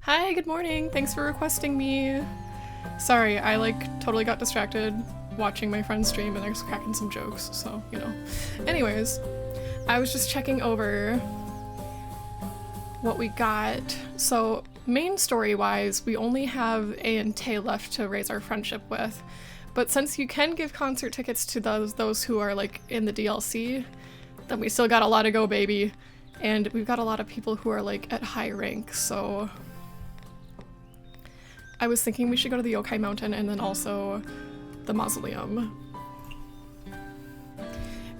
Hi, good morning. Thanks for requesting me. Sorry, I totally got distracted watching my friend's stream and they're cracking some jokes, so, you know. Anyways, I was just checking over what we got. So, main story-wise, we only have A and Tay left to raise our friendship with. But since you can give concert tickets to those who are in the DLC, then we still got a lot to go, baby. And we've got a lot of people who are at high rank, so I was thinking we should go to the Yokai Mountain and then also the Mausoleum.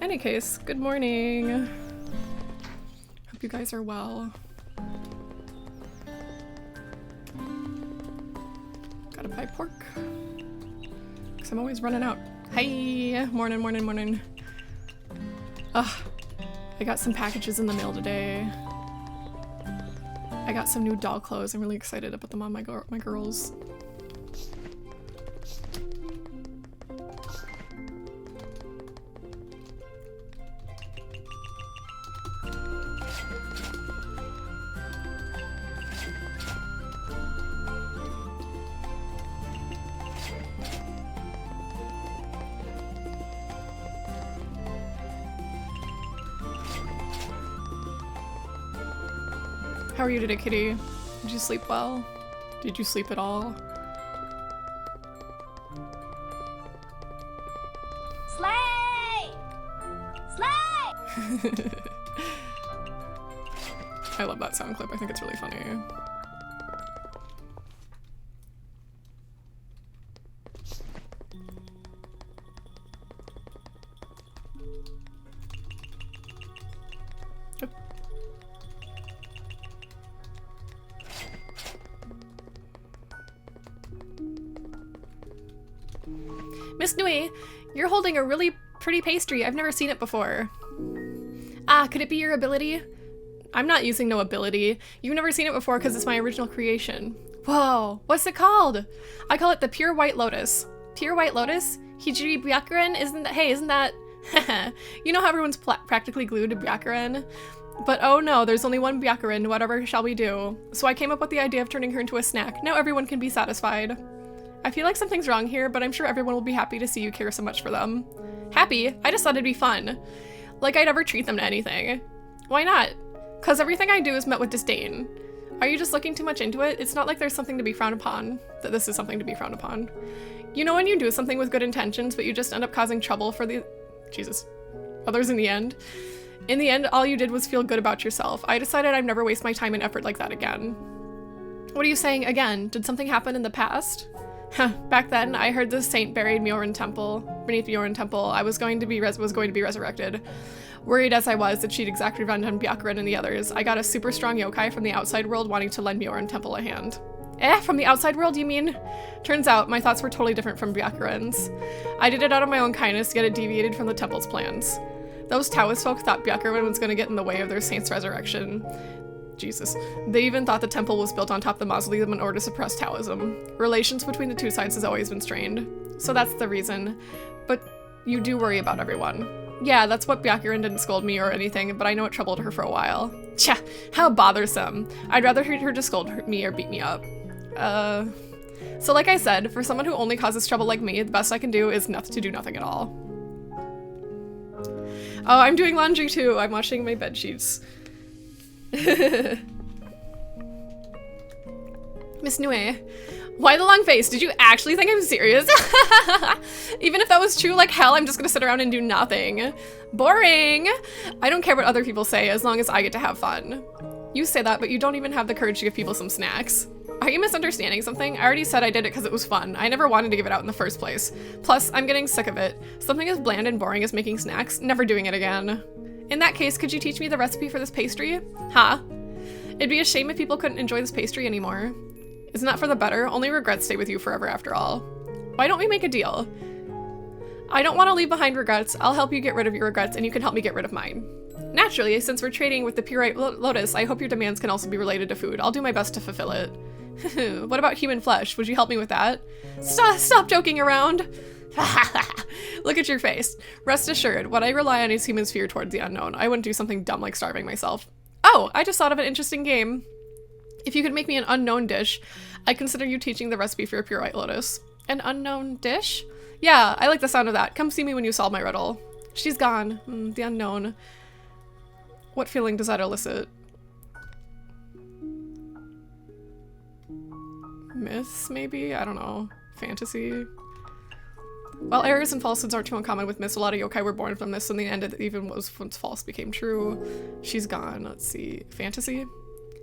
Any case, good morning. Hope you guys are well. Gotta buy pork. Cause I'm always running out. Hi! Morning, morning, morning. Ugh. I got some packages in the mail today. I got some new doll clothes. I'm really excited to put them on my girls. How are you today, kitty? Did you sleep well? Did you sleep at all? Slay! Slay! I love that sound clip. I think it's really funny. Miss Nui, you're holding a really pretty pastry. I've never seen it before. Ah, could it be your ability? I'm not using no ability. You've never seen it before because it's my original creation. Whoa, what's it called? I call it the Pure White Lotus. Pure White Lotus? Hijiri Byakuren? Isn't that? You know how everyone's practically glued to Byakuren? But oh no, there's only one Byakuren, whatever shall we do? So I came up with the idea of turning her into a snack. Now everyone can be satisfied. I feel like something's wrong here, but I'm sure everyone will be happy to see you care so much for them. Happy? I just thought it'd be fun. Like I'd ever treat them to anything. Why not? Cause everything I do is met with disdain. Are you just looking too much into it? It's not like there's something to be frowned upon. That this is something to be frowned upon. You know when you do something with good intentions, but you just end up causing trouble for the... Jesus. Others in the end? In the end, all you did was feel good about yourself. I decided I'd never waste my time and effort like that again. What are you saying again? Did something happen in the past? Back then, I heard the saint buried beneath Myoran Temple. I was going to be resurrected. Worried as I was that she'd exact revenge on Byakuren and the others, I got a super strong yokai from the outside world wanting to lend Myoran Temple a hand. From the outside world, you mean? Turns out, my thoughts were totally different from Byakuren's. I did it out of my own kindness, yet it deviated from the temple's plans. Those Taoist folk thought Byakuren was going to get in the way of their saint's resurrection. Jesus. They even thought the temple was built on top of the mausoleum in order to suppress Taoism. Relations between the two sides has always been strained. So that's the reason. But you do worry about everyone. Yeah, that's what Byakuren didn't scold me or anything, but I know it troubled her for a while. Tcha, how bothersome. I'd rather hear her just scold me or beat me up. So like I said, for someone who only causes trouble like me, the best I can do is to do nothing at all. Oh, I'm doing laundry too. I'm washing my bed sheets. Miss Nue, why the long face? Did you actually think I'm serious? Even if that was true like hell, I'm just gonna sit around and do nothing. Boring! I don't care what other people say as long as I get to have fun. You say that, but you don't even have the courage to give people some snacks. Are you misunderstanding something? I already said I did it because it was fun. I never wanted to give it out in the first place. Plus, I'm getting sick of it. Something as bland and boring as making snacks, never doing it again. In that case, could you teach me the recipe for this pastry? Huh? It'd be a shame if people couldn't enjoy this pastry anymore. Isn't that for the better? Only regrets stay with you forever after all. Why don't we make a deal? I don't want to leave behind regrets. I'll help you get rid of your regrets and you can help me get rid of mine. Naturally, since we're trading with the Pure White Lotus, I hope your demands can also be related to food. I'll do my best to fulfill it. What about human flesh? Would you help me with that? Stop joking around! Look at your face. Rest assured, what I rely on is humans' fear towards the unknown. I wouldn't do something dumb like starving myself. Oh, I just thought of an interesting game. If you could make me an unknown dish, I'd consider you teaching the recipe for your pure white lotus. An unknown dish? Yeah, I like the sound of that. Come see me when you solve my riddle. She's gone. The unknown. What feeling does that elicit? Myths, maybe? I don't know. Fantasy? While errors and falsehoods aren't too uncommon with myths, a lot of yokai were born from this, and the end that even was once false became true. She's gone. Let's see. Fantasy?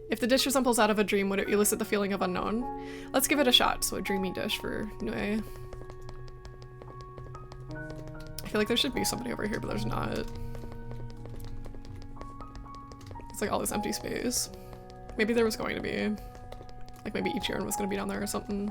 If the dish resembles out of a dream, would it elicit the feeling of unknown? Let's give it a shot. So a dreamy dish for Nue. I feel like there should be somebody over here, but there's not. It's like all this empty space. Maybe there was going to be. Like maybe Ichiran was going to be down there or something.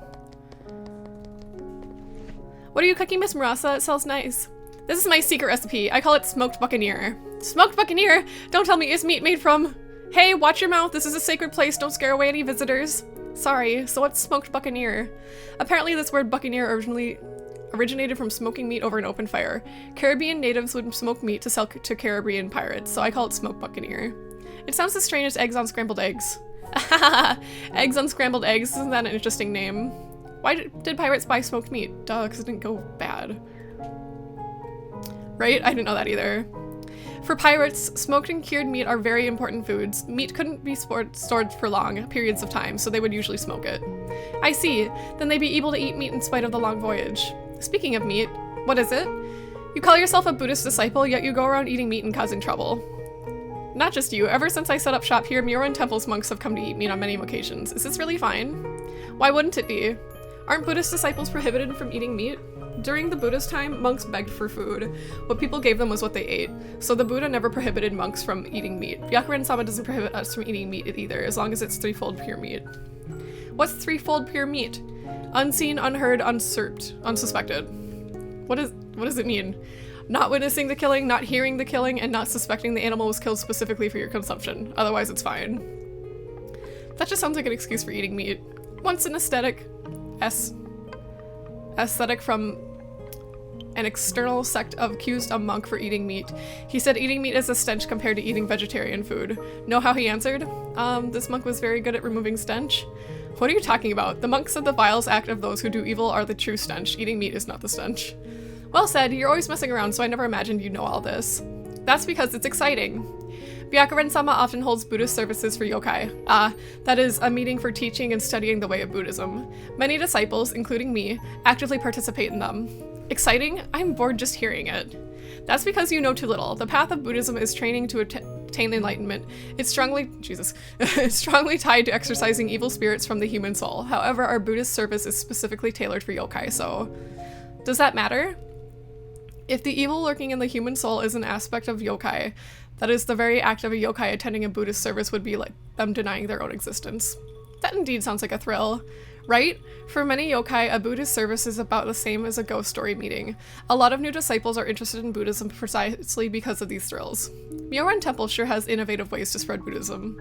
What are you cooking, Miss Murasa? It smells nice. This is my secret recipe. I call it smoked buccaneer. Smoked buccaneer? Don't tell me it's meat made from... Hey, watch your mouth. This is a sacred place. Don't scare away any visitors. Sorry, so what's smoked buccaneer? Apparently this word buccaneer originated from smoking meat over an open fire. Caribbean natives would smoke meat to sell to Caribbean pirates, so I call it smoked buccaneer. It sounds as strange as eggs on scrambled eggs. Eggs on scrambled eggs, isn't that an interesting name? Why did pirates buy smoked meat? Duh, because it didn't go bad. Right? I didn't know that either. For pirates, smoked and cured meat are very important foods. Meat couldn't be stored for long periods of time, so they would usually smoke it. I see. Then they'd be able to eat meat in spite of the long voyage. Speaking of meat, what is it? You call yourself a Buddhist disciple, yet you go around eating meat and causing trouble. Not just you. Ever since I set up shop here, Myoran Temple's monks have come to eat meat on many occasions. Is this really fine? Why wouldn't it be? Aren't Buddhist disciples prohibited from eating meat? During the Buddha's time, monks begged for food. What people gave them was what they ate. So the Buddha never prohibited monks from eating meat. Byakuren-sama doesn't prohibit us from eating meat either, as long as it's threefold pure meat. What's threefold pure meat? Unseen, unheard, usurped, unsuspected. What does it mean? Not witnessing the killing, not hearing the killing, and not suspecting the animal was killed specifically for your consumption. Otherwise, it's fine. That just sounds like an excuse for eating meat. Once an aesthetic from an external sect accused a monk for eating meat. He said eating meat is a stench compared to eating vegetarian food. Know how he answered? This monk was very good at removing stench. What are you talking about? The monk said the vilest act of those who do evil are the true stench. Eating meat is not the stench. Well said, you're always messing around, so I never imagined you'd know all this. That's because it's exciting. Byakuren-sama often holds Buddhist services for yokai. That is, a meeting for teaching and studying the way of Buddhism. Many disciples, including me, actively participate in them. Exciting? I'm bored just hearing it. That's because you know too little. The path of Buddhism is training to attain enlightenment. It's strongly tied to exorcising evil spirits from the human soul. However, our Buddhist service is specifically tailored for yokai, so... Does that matter? If the evil lurking in the human soul is an aspect of yokai, that is, the very act of a yokai attending a Buddhist service would be like them denying their own existence. That indeed sounds like a thrill. Right? For many yokai, a Buddhist service is about the same as a ghost story meeting. A lot of new disciples are interested in Buddhism precisely because of these thrills. Myoran Temple sure has innovative ways to spread Buddhism.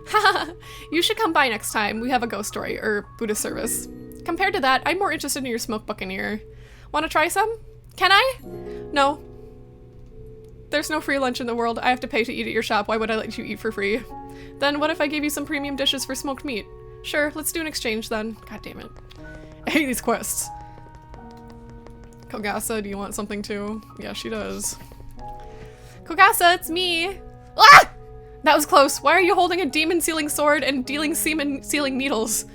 Haha! You should come by next time we have a ghost story, or Buddhist service. Compared to that, I'm more interested in your smoked buccaneer. Wanna try some? Can I? No. There's no free lunch in the world. I have to pay to eat at your shop. Why would I let you eat for free? Then what if I gave you some premium dishes for smoked meat? Sure, let's do an exchange then. God damn it. I hate these quests. Kogasa, do you want something too? Yeah, she does. Kogasa, it's me! Ah! That was close. Why are you holding a demon-sealing sword and dealing semen-sealing needles?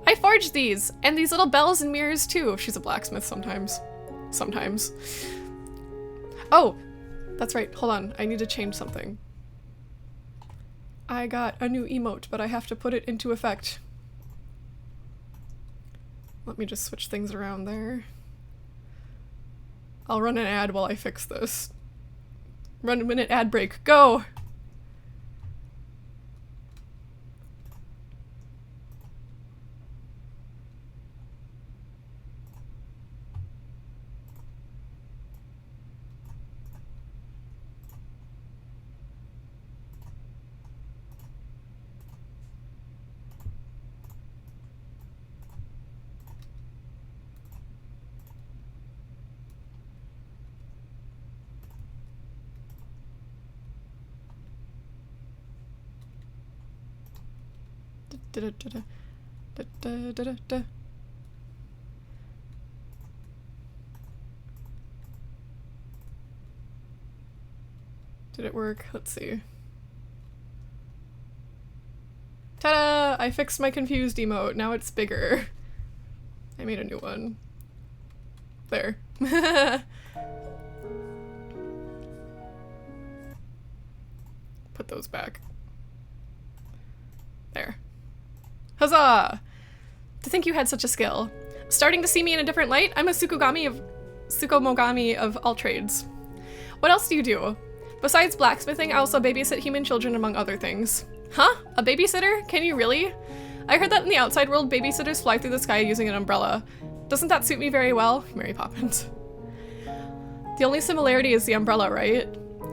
I forged these, and these little bells and mirrors too. She's a blacksmith sometimes. Sometimes. Oh, that's right. Hold on. I need to change something. I got a new emote, but I have to put it into effect. Let me just switch things around there. I'll run an ad while I fix this. Run a minute ad break. Go! Did it work? Let's see. Ta-da! I fixed my confused emote. Now it's bigger. I made a new one. There. Put those back. There. Huzzah! To think you had such a skill. Starting to see me in a different light? I'm a Tsukumogami of all trades. What else do you do? Besides blacksmithing, I also babysit human children among other things. Huh? A babysitter? Can you really? I heard that in the outside world, babysitters fly through the sky using an umbrella. Doesn't that suit me very well? Mary Poppins. The only similarity is the umbrella, right?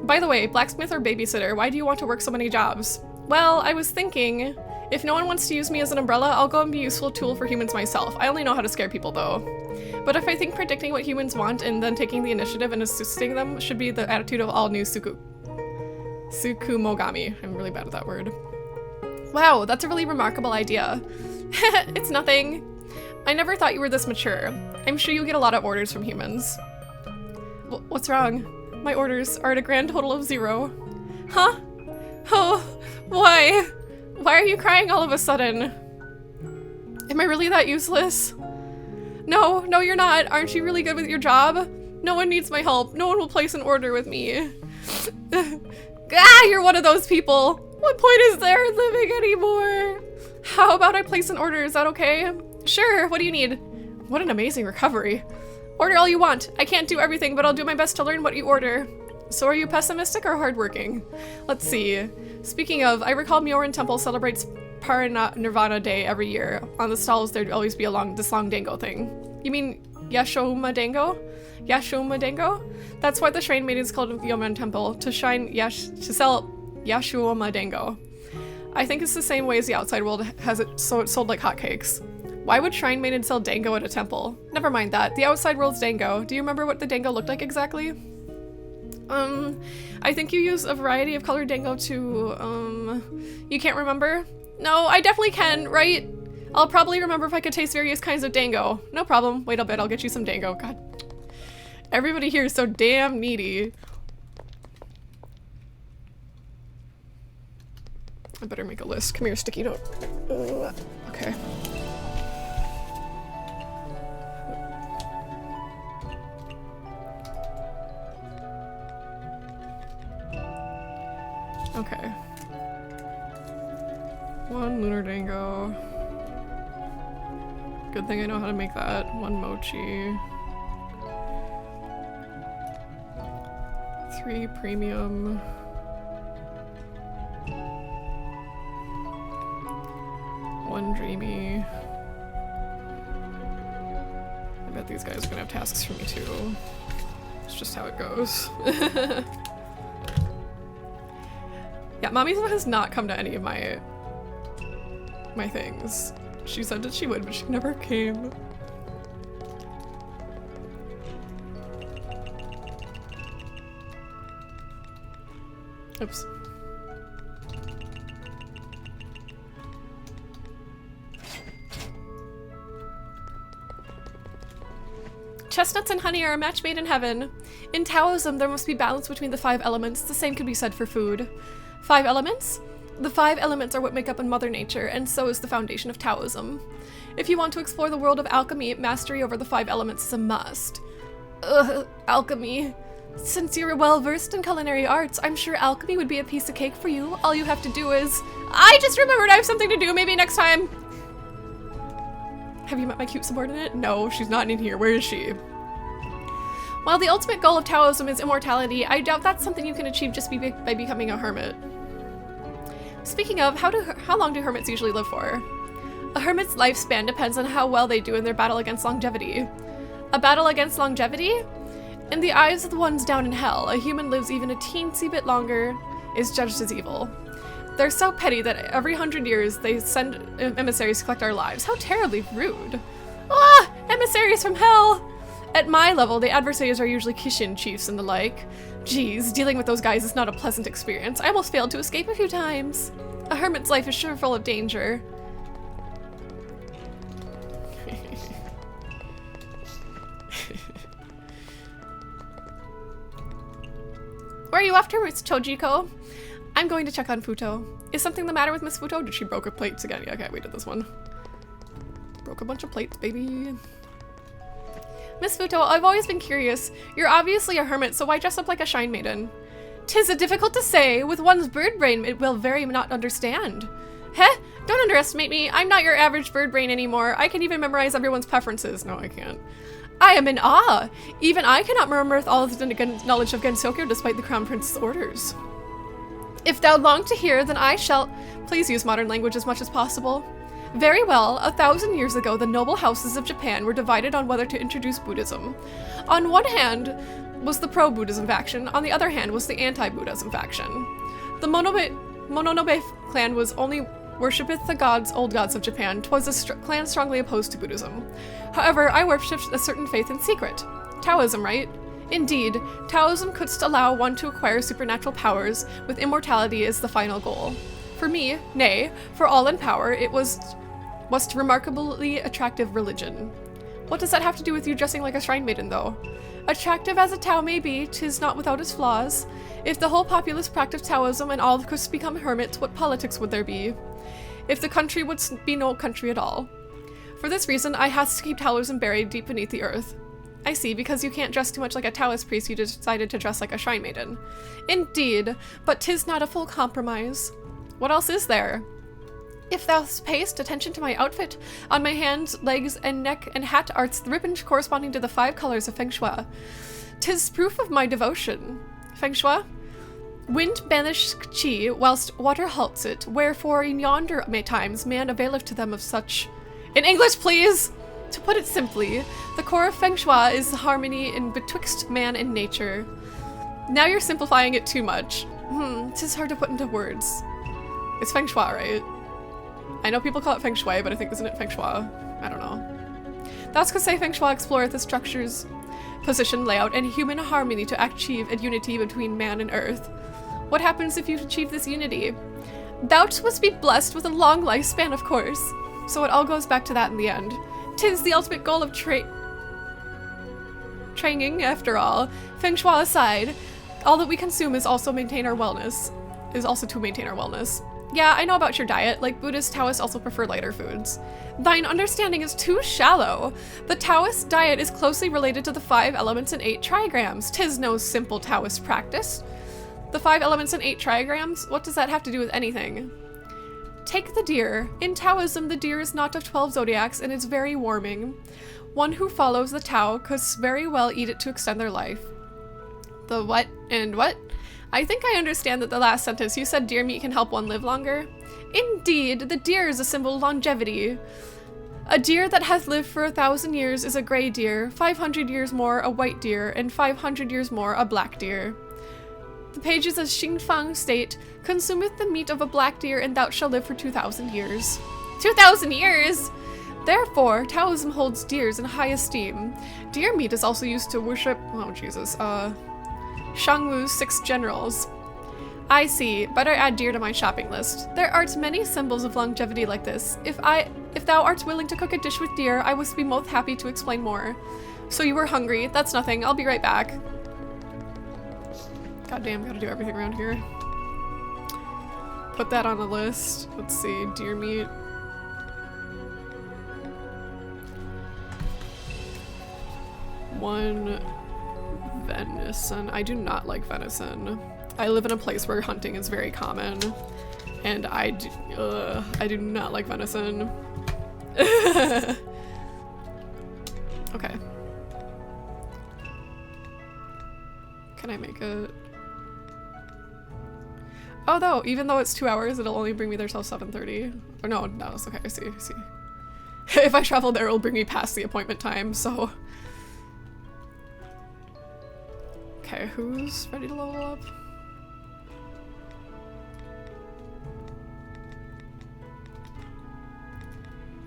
By the way, blacksmith or babysitter, why do you want to work so many jobs? Well, I was thinking, if no one wants to use me as an umbrella, I'll go and be a useful tool for humans myself. I only know how to scare people though. But if I think predicting what humans want and then taking the initiative and assisting them should be the attitude of all new Tsukumogami. I'm really bad at that word. Wow, that's a really remarkable idea. It's nothing. I never thought you were this mature. I'm sure you get a lot of orders from humans. What's wrong? My orders are at a grand total of 0. Huh? Oh, why? Why are you crying all of a sudden? Am I really that useless? No, you're not. Aren't you really good with your job? No one needs my help. No one will place an order with me. Ah, you're one of those people. What point is there in living anymore? How about I place an order? Is that okay? Sure, what do you need? What an amazing recovery. Order all you want. I can't do everything, but I'll do my best to learn what you order. So are you pessimistic or hardworking? Let's see. Speaking of, I recall Myoran Temple celebrates Parinirvana Day every year. On the stalls, there'd always be this long dango thing. You mean Yashoma Dango? Yashoma Dango? That's why the Shrine Maidens called Myoran Temple, to sell Yashoma Dango. I think it's the same way as the outside world has it, so it's sold like hotcakes. Why would Shrine Maiden sell dango at a temple? Never mind that. The outside world's dango. Do you remember what the dango looked like exactly? I think you use a variety of colored dango to, you can't remember? No, I definitely can, right? I'll probably remember if I could taste various kinds of dango. No problem. Wait a bit, I'll get you some dango. God. Everybody here is so damn needy. I better make a list. Come here, sticky note. Okay. Okay. 1 lunar dango. Good thing I know how to make that. 1 mochi. 3 premium. 1 dreamy. I bet these guys are gonna have tasks for me too. It's just how it goes. Yeah, Mommy has not come to any of my things. She said that she would, but she never came. Oops. Chestnuts and honey are a match made in heaven. In Taoism, there must be balance between the 5 elements. The same could be said for food. 5 elements? The 5 elements are what make up Mother Nature, and so is the foundation of Taoism. If you want to explore the world of alchemy, mastery over the 5 elements is a must. Ugh, alchemy. Since you're well-versed in culinary arts, I'm sure alchemy would be a piece of cake for you. All you have to do is... I just remembered I have something to do, maybe next time! Have you met my cute subordinate? No, she's not in here. Where is she? While the ultimate goal of Taoism is immortality, I doubt that's something you can achieve just by becoming a hermit. Speaking of, how long do hermits usually live for? A hermit's lifespan depends on how well they do in their battle against longevity. A battle against longevity? In the eyes of the ones down in hell, a human lives even a teensy bit longer is judged as evil. They're so petty that every 100 years they send emissaries to collect our lives. How terribly rude. Ah! Emissaries from hell! At my level, the adversaries are usually Kishin chiefs and the like. Geez, dealing with those guys is not a pleasant experience. I almost failed to escape a few times. A hermit's life is sure full of danger. are you after, Miss Chojiko? I'm going to check on Futo. Is something the matter with Miss Futo? Did she broke her plates again? Yeah, okay, we did this one. Broke a bunch of plates, baby. Miss Futo, I've always been curious. You're obviously a hermit, so why dress up like a shrine maiden? 'Tis a difficult to say. With one's bird brain, it will very not understand. Heh? Don't underestimate me. I'm not your average bird brain anymore. I can even memorize everyone's preferences. No, I can't. I am in awe. Even I cannot remember all of the knowledge of Gensokyo despite the Crown Prince's orders. If thou long to hear, then I shall... Please use modern language as much as possible. Very well. 1,000 years ago, the noble houses of Japan were divided on whether to introduce Buddhism. On one hand was the pro-Buddhism faction, on the other hand was the anti-Buddhism faction. The Mononobe clan was only worshipeth the old gods of Japan. 'Twas a clan strongly opposed to Buddhism. However, I worshipped a certain faith in secret. Taoism, right? Indeed, Taoism could allow one to acquire supernatural powers, with immortality as the final goal. For me, nay, for all in power, it was a remarkably attractive religion. What does that have to do with you dressing like a shrine maiden, though? Attractive as a Tao may be, 'tis not without its flaws. If the whole populace practiced Taoism and all could become hermits, what politics would there be? If the country would be no country at all. For this reason, I has to keep Taoism buried deep beneath the earth. I see, because you can't dress too much like a Taoist priest, you decided to dress like a shrine maiden. Indeed, but 'tis not a full compromise. What else is there? If thou payest attention to my outfit, on my hands, legs, and neck and hat arts the ribbon corresponding to the 5 colors of Feng Shui. 'Tis proof of my devotion. Feng Shui? Wind banisheth chi, whilst water halts it, wherefore in yonder times man availeth to them of such... In English, please! To put it simply, the core of Feng Shui is harmony in betwixt man and nature. Now you're simplifying it too much. 'Tis hard to put into words. It's Feng Shui, right? I know people call it Feng Shui, but I think isn't it Feng Shui? I don't know. Thus could say Feng Shui exploreth the structure's position, layout, and human harmony to achieve a unity between man and earth. What happens if you achieve this unity? Thou must be blessed with a long lifespan, of course. So it all goes back to that in the end. 'Tis the ultimate goal of training, after all. Feng Shui aside, all that we consume is also to maintain our wellness. Yeah, I know about your diet. Like Buddhist Taoists also prefer lighter foods. Thine understanding is too shallow. The Taoist diet is closely related to the 5 elements and 8 trigrams. 'Tis no simple Taoist practice. The 5 elements and 8 trigrams? What does that have to do with anything? Take the deer. In Taoism, the deer is not of 12 zodiacs and is very warming. One who follows the Tao could very well eat it to extend their life. The what and what? I think I understand that the last sentence. You said deer meat can help one live longer? Indeed, the deer is a symbol of longevity. A deer that hath lived for 1,000 years is a grey deer, 500 years more a white deer, and 500 years more a black deer. The pages of Xingfang state, consumeth the meat of a black deer, and thou shalt live for 2,000 years. 2,000 years! Therefore, Taoism holds deers in high esteem. Deer meat is also used to worship, Shangwu's 6 generals. I see. Better add deer to my shopping list. There are many symbols of longevity like this. If thou art willing to cook a dish with deer, I would be most happy to explain more. So you were hungry. That's nothing. I'll be right back. Goddamn, gotta do everything around here. Put that on the list. Let's see. Deer meat. One venison. I do not like venison. I live in a place where hunting is very common, and I do not like venison. Okay. Can I make it? Oh no, even though it's 2 hours, it'll only bring me there till 7:30. Or no, it's okay, I see. If I travel there, it'll bring me past the appointment time, so. Okay, who's ready to level up?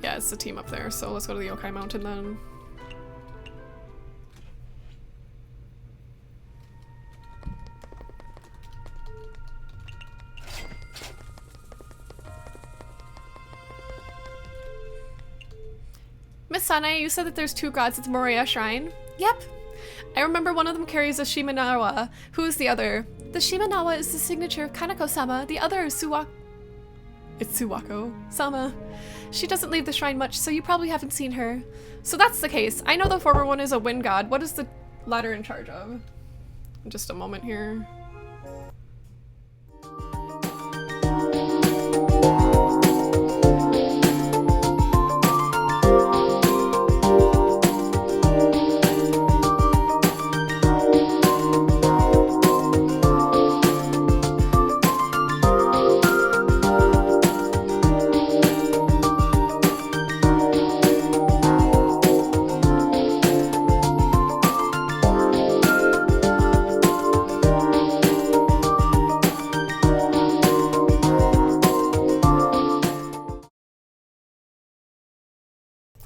Yeah, it's the team up there, so let's go to the Yokai Mountain then. Miss Sanae, you said that there's 2 gods at the Moriya Shrine? Yep. I remember one of them carries a Shimenawa. Who is the other? The Shimanawa is the signature of Kanako-sama, the other is It's Suwako-sama. She doesn't leave the shrine much, so you probably haven't seen her. So that's the case. I know the former one is a wind god. What is the latter in charge of? Just a moment here.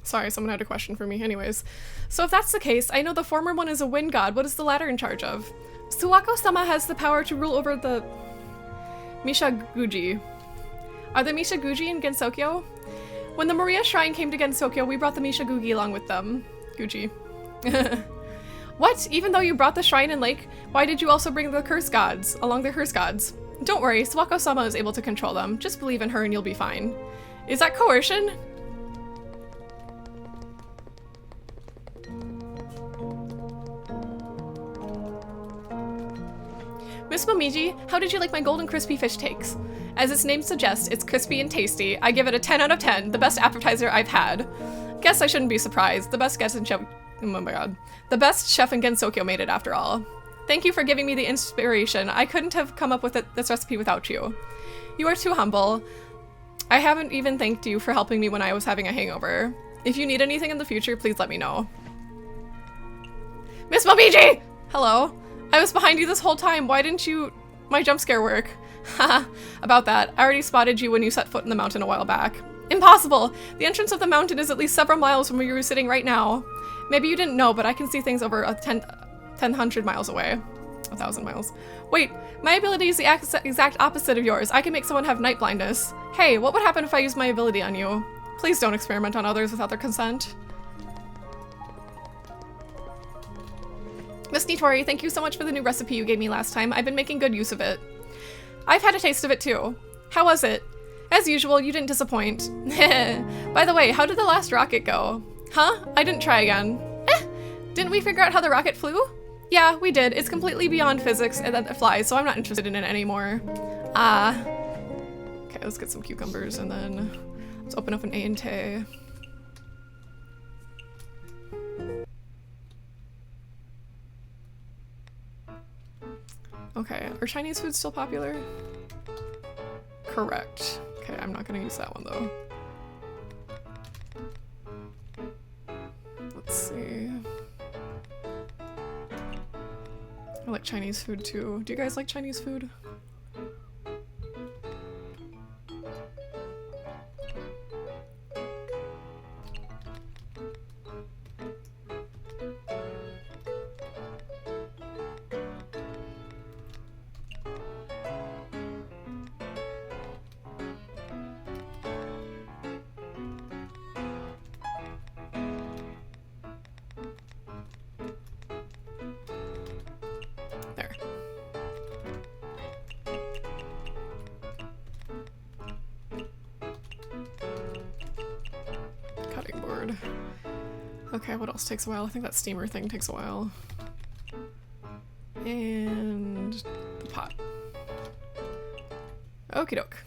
Sorry, someone had a question for me. Anyways, so if that's the case, I know the former one is a wind god. What is the latter in charge of? Suwako-sama has the power to rule over the Mishaguji. Are the Mishaguji in Gensokyo? When the Maria Shrine came to Gensokyo, we brought the Mishaguji along with them. Guji. What? Even though you brought the shrine and lake, why did you also bring the curse gods along the curse gods? Don't worry, Suwako-sama is able to control them. Just believe in her and you'll be fine. Is that coercion? Miss Momiji, how did you like my golden crispy fish takes? As its name suggests, it's crispy and tasty. I give it a 10 out of 10, the best appetizer I've had. Guess I shouldn't be surprised. The best chef oh my god. The best chef in Gensokyo made it after all. Thank you for giving me the inspiration. I couldn't have come up with this recipe without you. You are too humble. I haven't even thanked you for helping me when I was having a hangover. If you need anything in the future, please let me know. Miss Momiji! Hello? I was behind you this whole time. Why didn't my jump scare work? Haha, about that. I already spotted you when you set foot in the mountain a while back. Impossible! The entrance of the mountain is at least several miles from where you're sitting right now. Maybe you didn't know, but I can see things over 1,000 miles away. 1,000 miles. Wait, my ability is the exact opposite of yours. I can make someone have night blindness. Hey, what would happen if I used my ability on you? Please don't experiment on others without their consent. Miss Nitori, thank you so much for the new recipe you gave me last time. I've been making good use of it. I've had a taste of it too. How was it? As usual, you didn't disappoint. By the way, how did the last rocket go? Huh? I didn't try again. Didn't we figure out how the rocket flew? Yeah, we did. It's completely beyond physics and that it flies, so I'm not interested in it anymore. Okay, let's get some cucumbers and then let's open up an A&T. Okay, are Chinese food still popular? Correct. Okay, I'm not gonna use that one though. Let's see. I like Chinese food too. Do you guys like Chinese food? There. Cutting board. Okay, what else takes a while? I think that steamer thing takes a while. And the pot. Okie doke.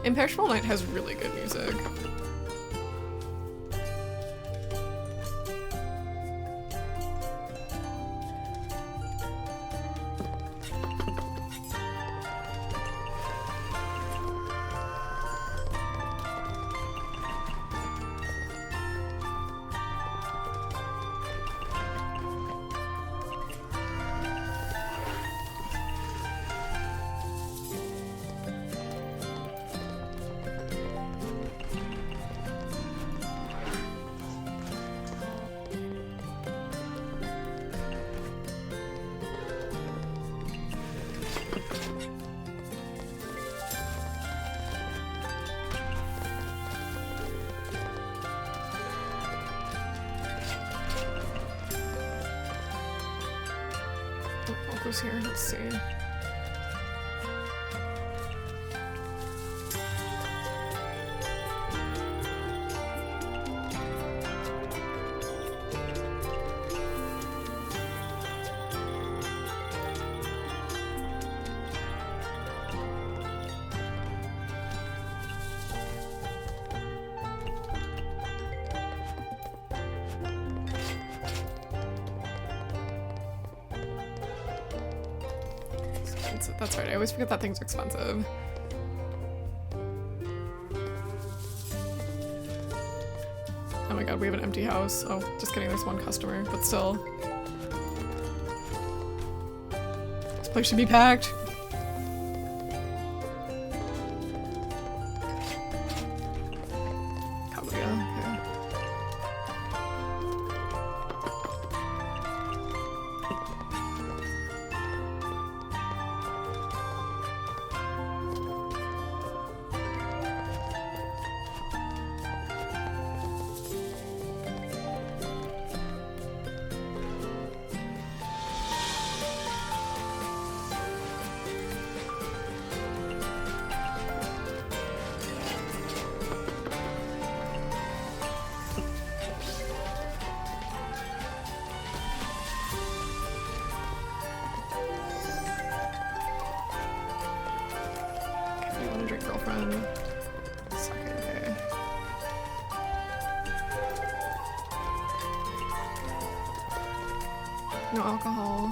Imperishable Night has really good music. What goes here? Let's see. That's right, I always forget that things are expensive. Oh my god, we have an empty house. Oh, just kidding, there's one customer, but still. This place should be packed. Kaguya, okay. Girlfriend. Sake. No alcohol.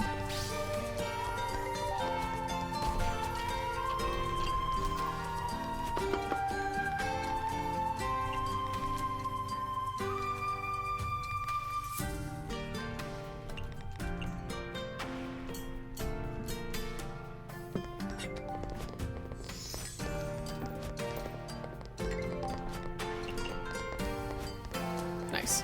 Nice.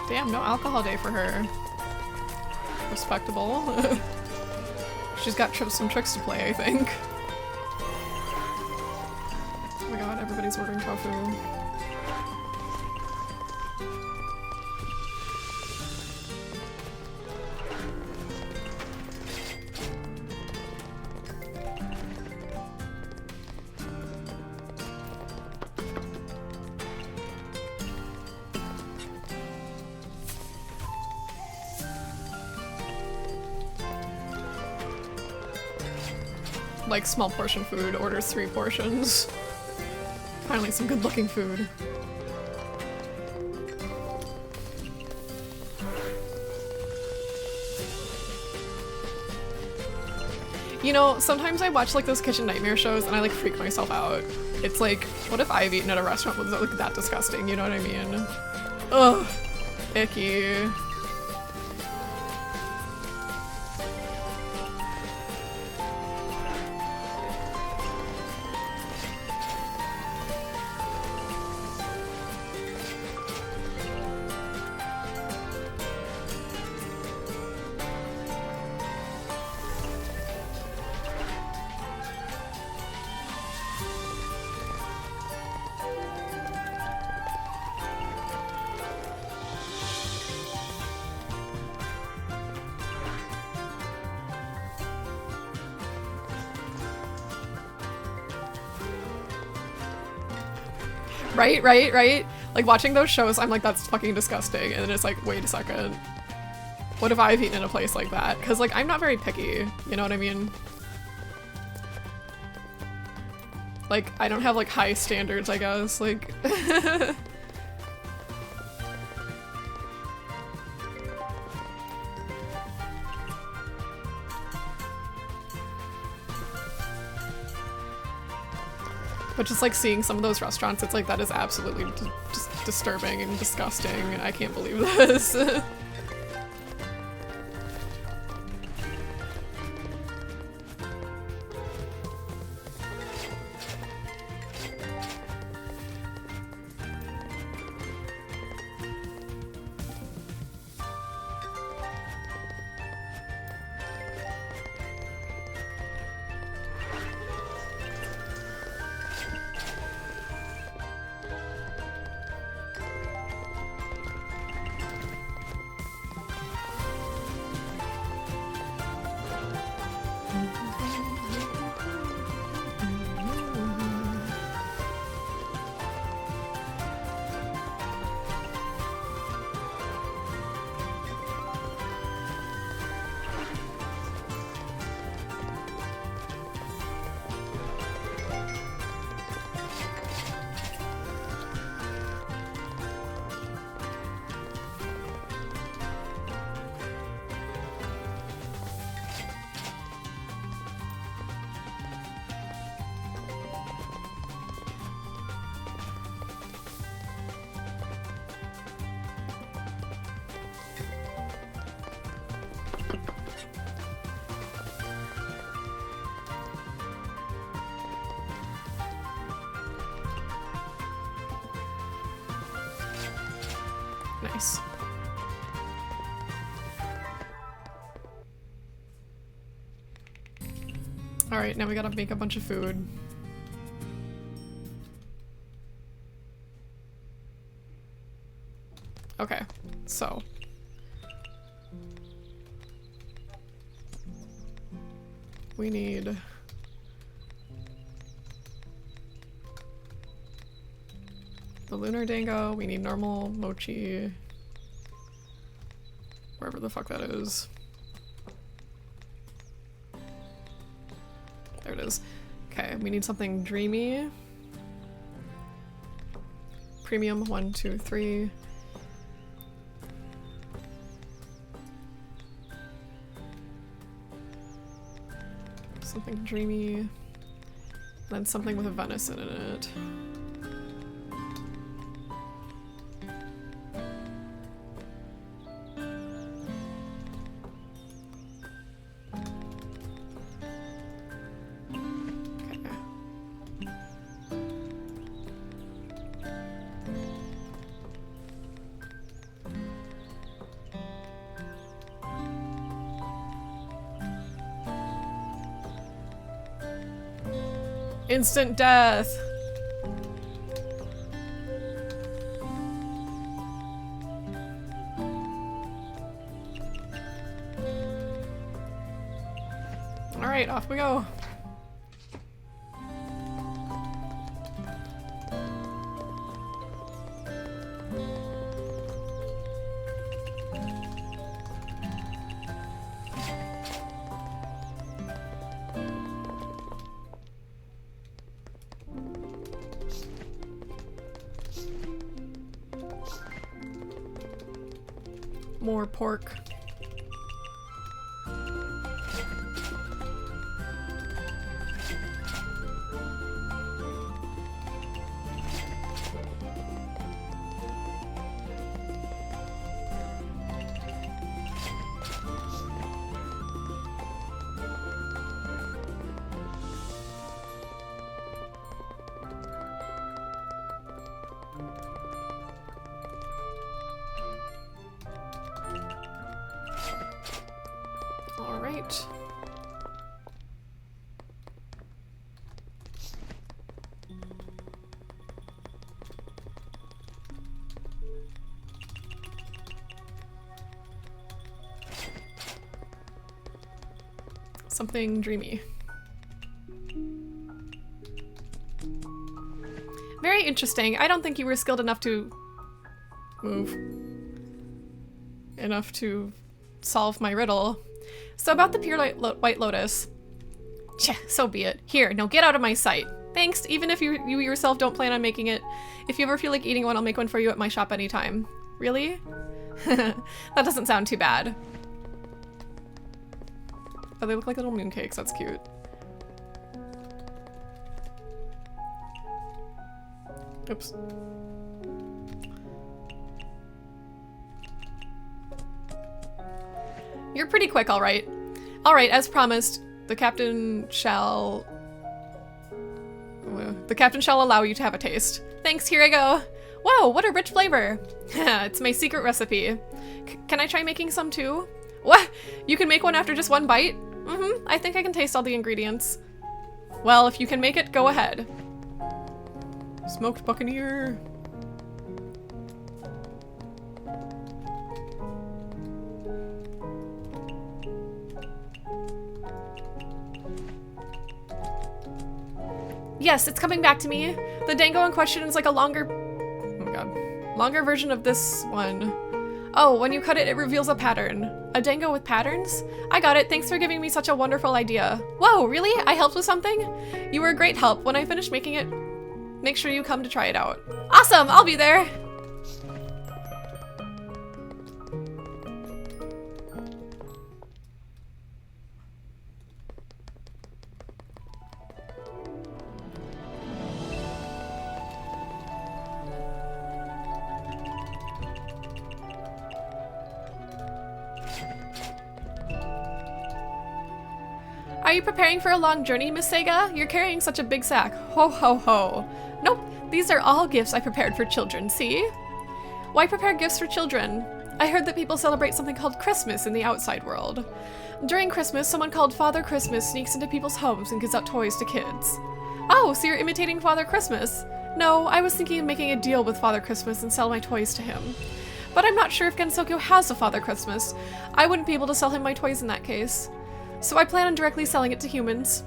Damn, no alcohol day for her. Respectable. She's got some tricks to play, I think. Oh my god, everybody's ordering tofu. Like small portion food, orders 3 portions. Finally some good looking food. You know, sometimes I watch like those kitchen nightmare shows and I like freak myself out. It's like, what if I've eaten at a restaurant that was like that disgusting, you know what I mean? Ugh, icky. Right, right, right? Like watching those shows, I'm like, that's fucking disgusting. And then it's like, wait a second. What if I've eaten in a place like that? Because like, I'm not very picky, you know what I mean? Like, I don't have like high standards, I guess, like. But just like seeing some of those restaurants, it's like that is absolutely just disturbing and disgusting. I can't believe this. Nice. Alright, now we gotta make a bunch of food. Okay, so. We need the lunar dango, we need normal mochi, wherever the fuck that is. There it is. Okay, we need something dreamy. Premium, 1, 2, 3. Something dreamy. And then something with a venison in it. Instant death. All right, off we go. More pork. All right. Something dreamy. Very Very interesting. I don't think you were skilled enough to move. Enough to solve my riddle. So about the pure white lotus. Tch, so be it. Here, now get out of my sight. Thanks, even if you yourself don't plan on making it. If you ever feel like eating one, I'll make one for you at my shop anytime. Really? That doesn't sound too bad. Oh, they look like little mooncakes. That's cute. Oops. You're pretty quick, all right. All right, as promised, the captain shall allow you to have a taste. Thanks, here I go. Whoa, what a rich flavor. It's my secret recipe. Can I try making some too? What? You can make one after just one bite? Mm-hmm, I think I can taste all the ingredients. Well, if you can make it, go ahead. Smoked buccaneer. Yes, it's coming back to me. The dango in question is like a longer version of this one. Oh, when you cut it, it reveals a pattern. A dango with patterns? I got it. Thanks for giving me such a wonderful idea. Whoa, really? I helped with something? You were a great help. When I finish making it, make sure you come to try it out. Awesome, I'll be there. Are you preparing for a long journey, Miss Sega? You're carrying such a big sack. Ho ho ho. Nope, these are all gifts I prepared for children, see? Why prepare gifts for children? I heard that people celebrate something called Christmas in the outside world. During Christmas, someone called Father Christmas sneaks into people's homes and gives out toys to kids. Oh, so you're imitating Father Christmas? No, I was thinking of making a deal with Father Christmas and sell my toys to him. But I'm not sure if Gensokyo has a Father Christmas. I wouldn't be able to sell him my toys in that case. So I plan on directly selling it to humans.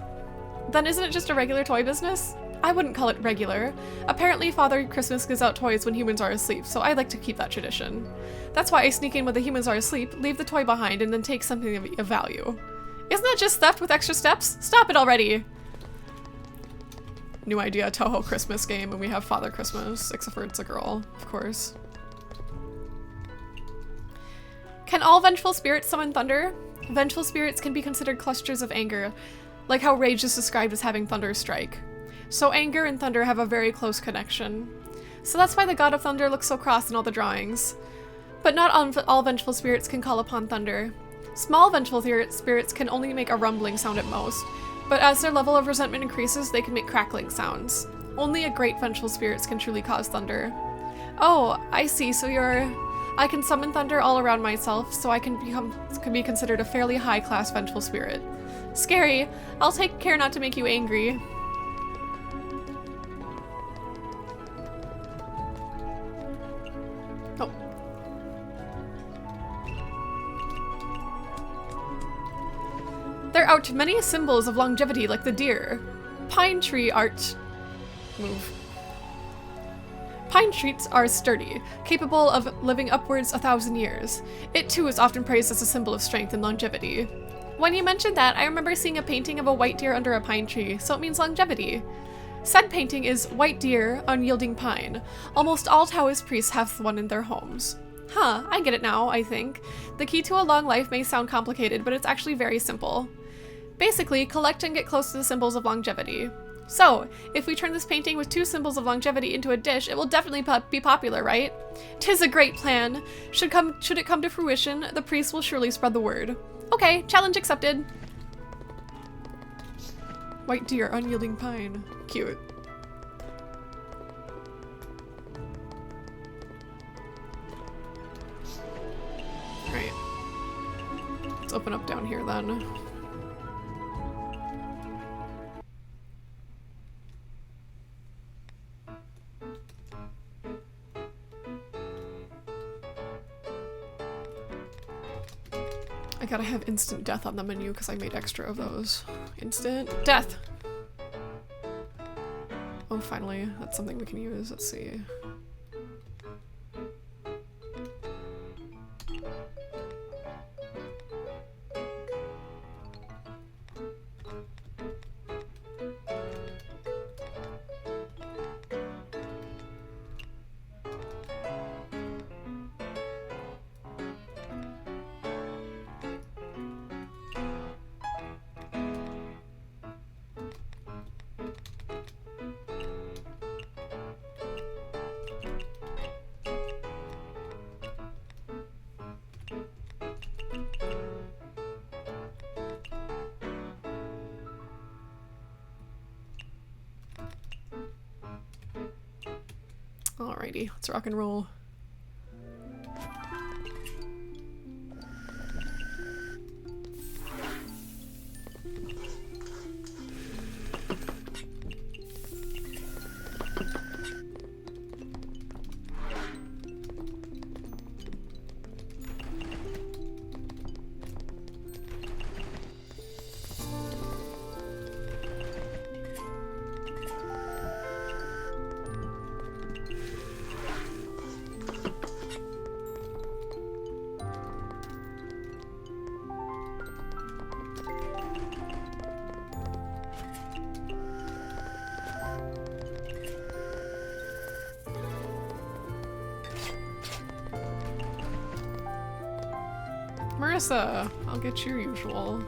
Then isn't it just a regular toy business? I wouldn't call it regular. Apparently Father Christmas gives out toys when humans are asleep, so I'd like to keep that tradition. That's why I sneak in when the humans are asleep, leave the toy behind, and then take something of value. Isn't that just theft with extra steps? Stop it already! New idea, Touhou Christmas game, and we have Father Christmas, except for it's a girl, of course. Can all vengeful spirits summon thunder? Vengeful spirits can be considered clusters of anger, like how rage is described as having thunder strike. So anger and thunder have a very close connection. So that's why the god of thunder looks so cross in all the drawings. But not all vengeful spirits can call upon thunder. Small vengeful spirits can only make a rumbling sound at most, but as their level of resentment increases, they can make crackling sounds. Only a great vengeful spirits can truly cause thunder. Oh, I see, so I can summon thunder all around myself, so I can be considered a fairly high-class vengeful spirit. Scary. I'll take care not to make you angry. Oh. There are many symbols of longevity, like the deer. Pine tree art. Move. Pine trees are sturdy, capable of living upwards 1,000 years. It too is often praised as a symbol of strength and longevity. When you mentioned that, I remember seeing a painting of a white deer under a pine tree, so it means longevity. Said painting is white deer, unyielding pine. Almost all Taoist priests have one in their homes. Huh, I get it now, I think. The key to a long life may sound complicated, but it's actually very simple. Basically, collect and get close to the symbols of longevity. So, if we turn this painting with 2 symbols of longevity into a dish, it will definitely be popular, right? 'Tis a great plan. Should it come to fruition, the priest will surely spread the word. Okay, challenge accepted. White deer, unyielding pine. Cute. Right. Let's open up down here then. I gotta have instant death on the menu because I made extra of those. Instant death! Oh finally, that's something we can use. Let's see. Alrighty, let's rock and roll. Marissa, I'll get your usual.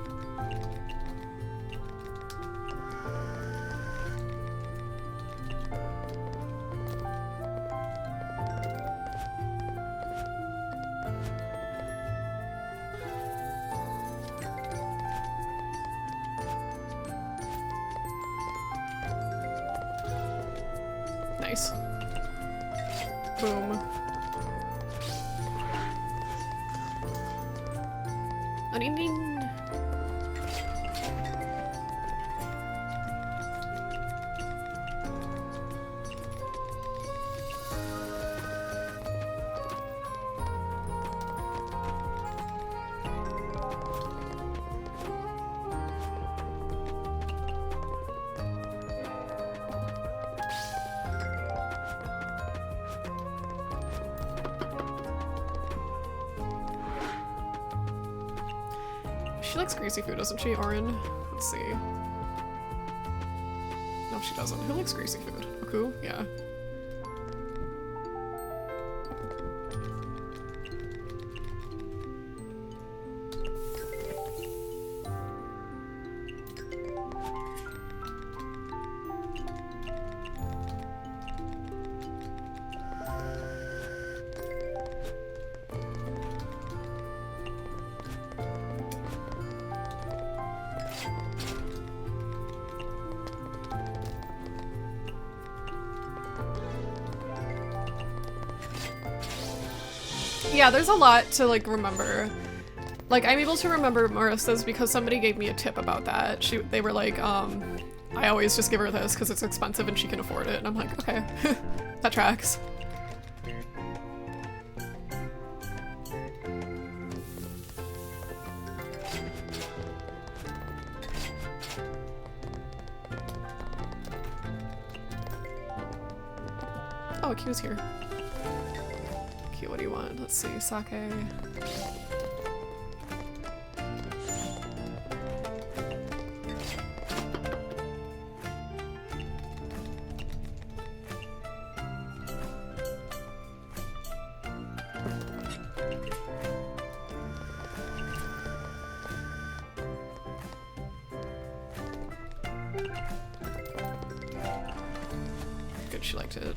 Nice. Boom. Ding ding. She likes greasy food, doesn't she, Orin? Let's see. No, she doesn't. Who likes greasy food? Oku? Yeah. Yeah, there's a lot to like remember. Like I'm able to remember Marissa's because somebody gave me a tip about that. They were like, I always just give her this because it's expensive and she can afford it. And I'm like, okay, that tracks. Oh, Q's here. Q, what do you want? Let's see, sake. Good, she liked it.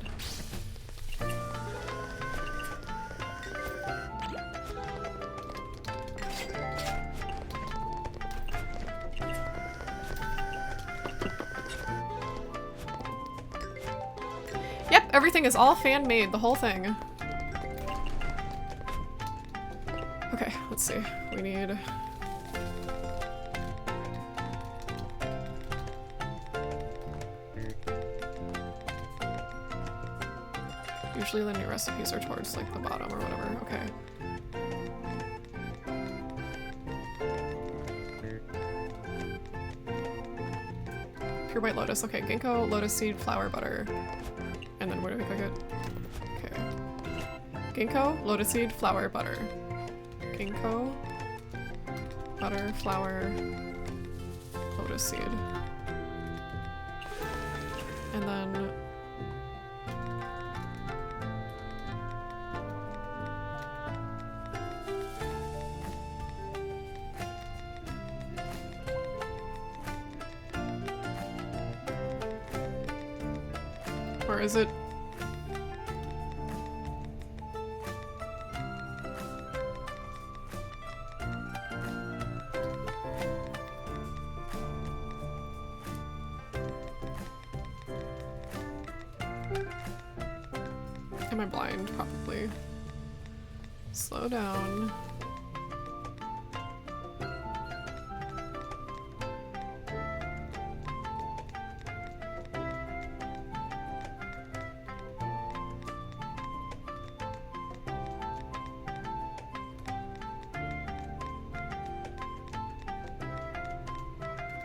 Yep, everything is all fan-made, the whole thing. Okay, let's see. We need... Usually the new recipes are towards like the bottom or whatever. Okay. Anchor White Lotus. Okay, ginkgo, lotus seed, flower, butter. And then where do we click it? Okay. Ginkgo, lotus seed, flower, butter. Ginkgo, butter, flower, lotus seed. And then or is it? Am I blind? Probably. Slow down.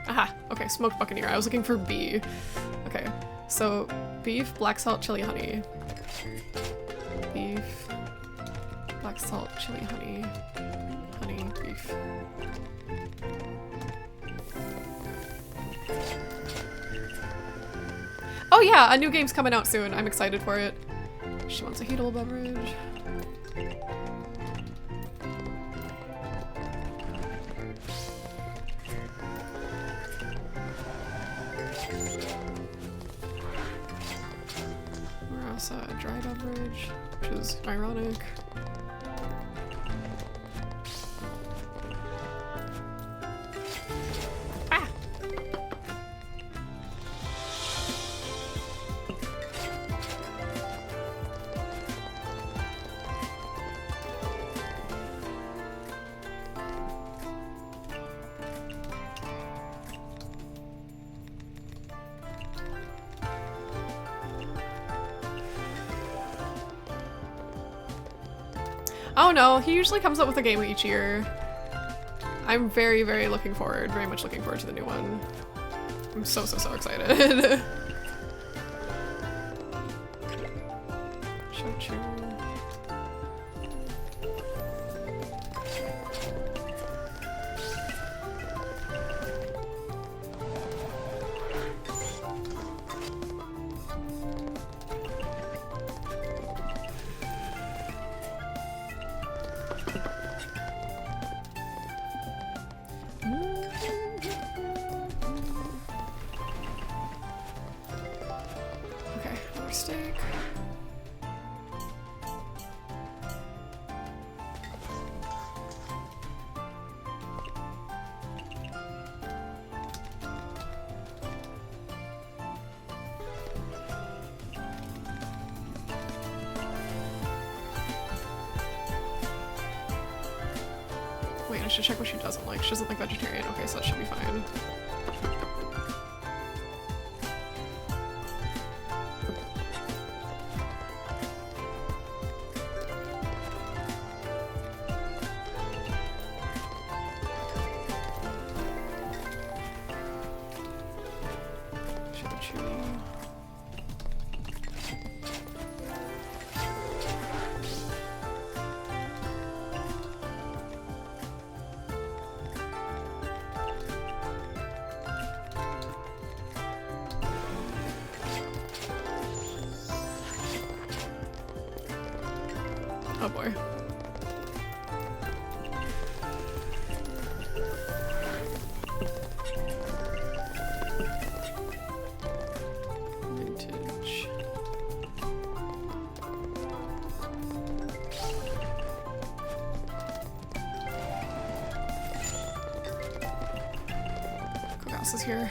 Aha! Okay, smoked buccaneer. I was looking for bee. Okay, so beef, black salt, chili, honey. Beef, black salt, chili, honey, honey, beef. Oh yeah, a new game's coming out soon. I'm excited for it. She wants a heatable beverage. A dry beverage, which is ironic. Ah! Oh no, he usually comes up with a game each year. I'm very, very much looking forward to the new one. I'm so excited. Shochu. Steak. Wait, I should check what she doesn't like. She doesn't like vegetarian. Okay, so that should be fine. Oh boy. Vintage. Cookhouse is here.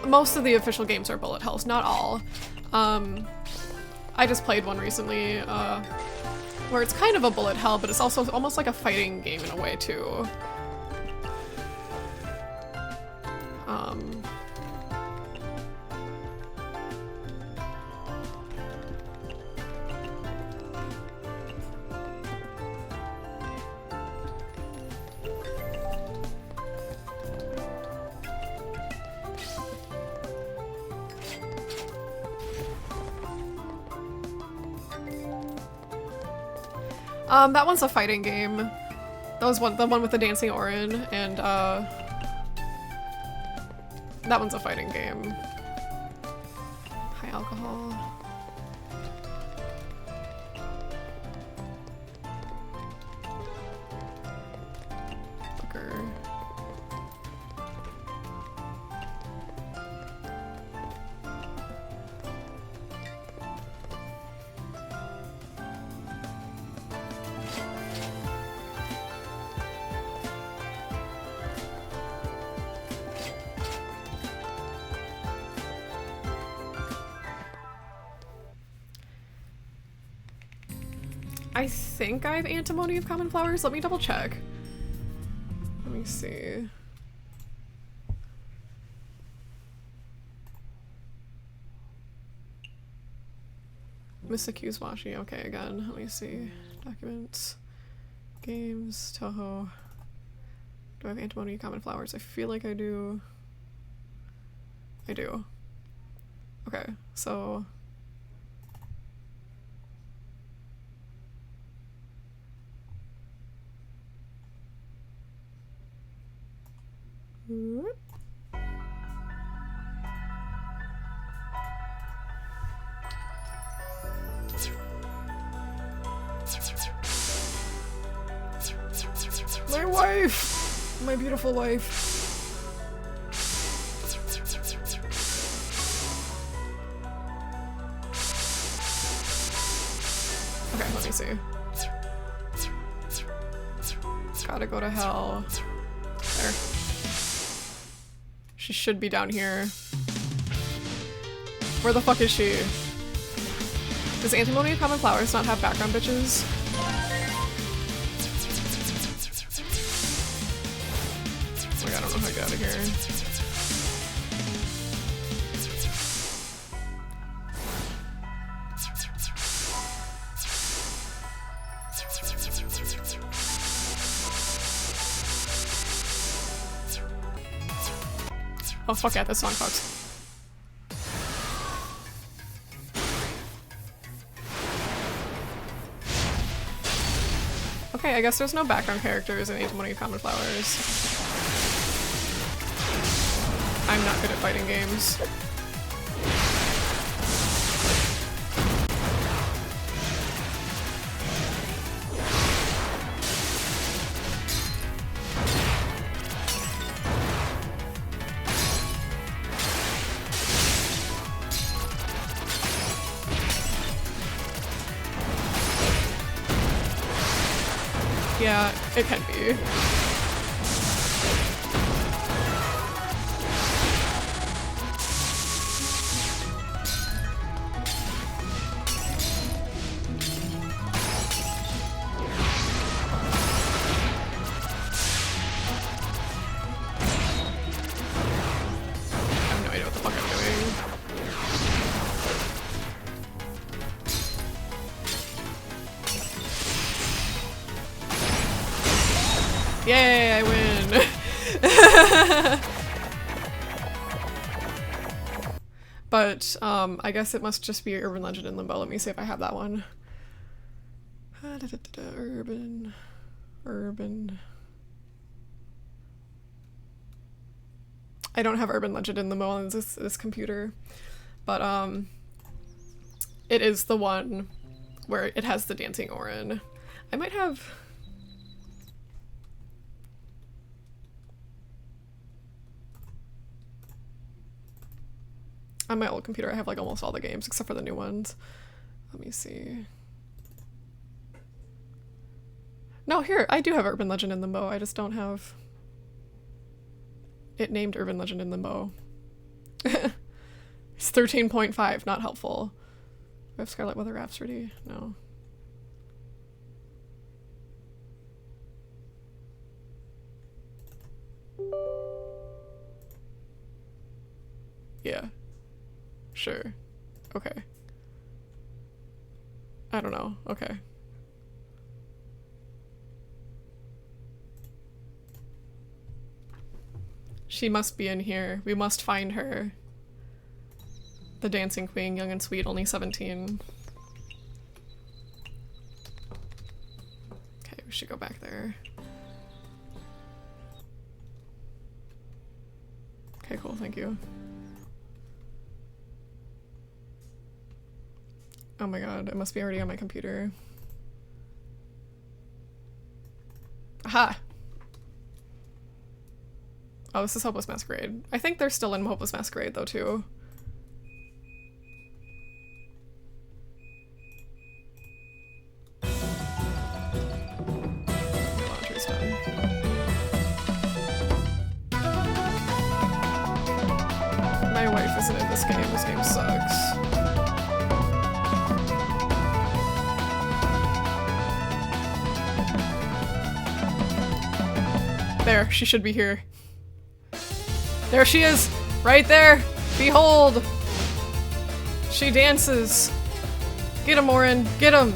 most of the official games are bullet hells, not all. I just played one recently, where it's kind of a bullet hell, but it's also almost like a fighting game in a way, too. That one's a fighting game. That was the one with the dancing Orin, and that one's a fighting game. High alcohol. Liquor. I think I have antimony of common flowers. Let me double check. Let me see. Misaku's Washi. Okay, again. Let me see. Documents. Games. Touhou. Do I have antimony of common flowers? I feel like I do. I do. Okay, so... My wife! My beautiful wife. Okay, let me see. Gotta go to hell. There. She should be down here. Where the fuck is she? Does antimony of common flowers not have background bitches? Oh my god, I don't know how to get out of here. Oh fuck yeah, this song fucks. Okay, I guess there's no background characters in Antimony of Common Flowers. I'm not good at fighting games. Yeah, it can be. I have no idea what the fuck I'm doing. Yay, I win! But, I guess it must just be Urban Legend in Limbo. Let me see if I have that one. Urban. I don't have Urban Legend in Limbo on this computer. But, it is the one where it has the dancing Orin. I might have... On my old computer, I have like almost all the games except for the new ones. Let me see. No, here, I do have Urban Legend in Limbo. I just don't have it named Urban Legend in Limbo. It's 13.5, not helpful. Do I have Scarlet Weather Rhapsody? No. Yeah. Sure. Okay. I don't know. Okay. She must be in here. We must find her. The Dancing Queen, young and sweet, only 17. Okay, we should go back there. Okay, cool, thank you. Oh my god, it must be already on my computer. Aha! Oh, this is Hopeless Masquerade. I think they're still in Hopeless Masquerade, though, too. Laundry's done. My wife isn't in this game. This game sucks. There, she should be here. There she is! Right there! Behold! She dances! Get him, Orin! Get him!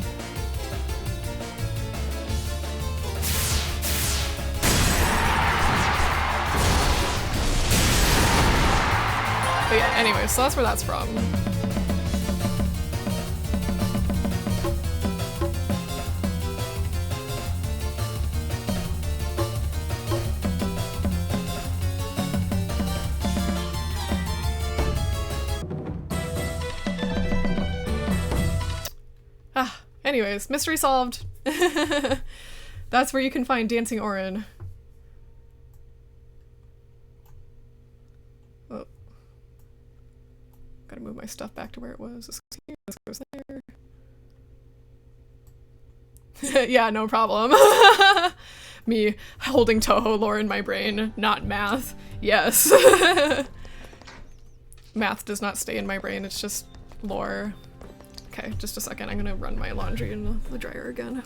But yeah, anyway, so that's where that's from. Anyways, mystery solved. That's where you can find Dancing Orin. Oh. Gotta move my stuff back to where it was. This goes here, this goes there. Yeah, no problem. Me holding Touhou lore in my brain, not math. Yes. Math does not stay in my brain, it's just lore. Okay, just a second. I'm gonna run my laundry in the dryer again.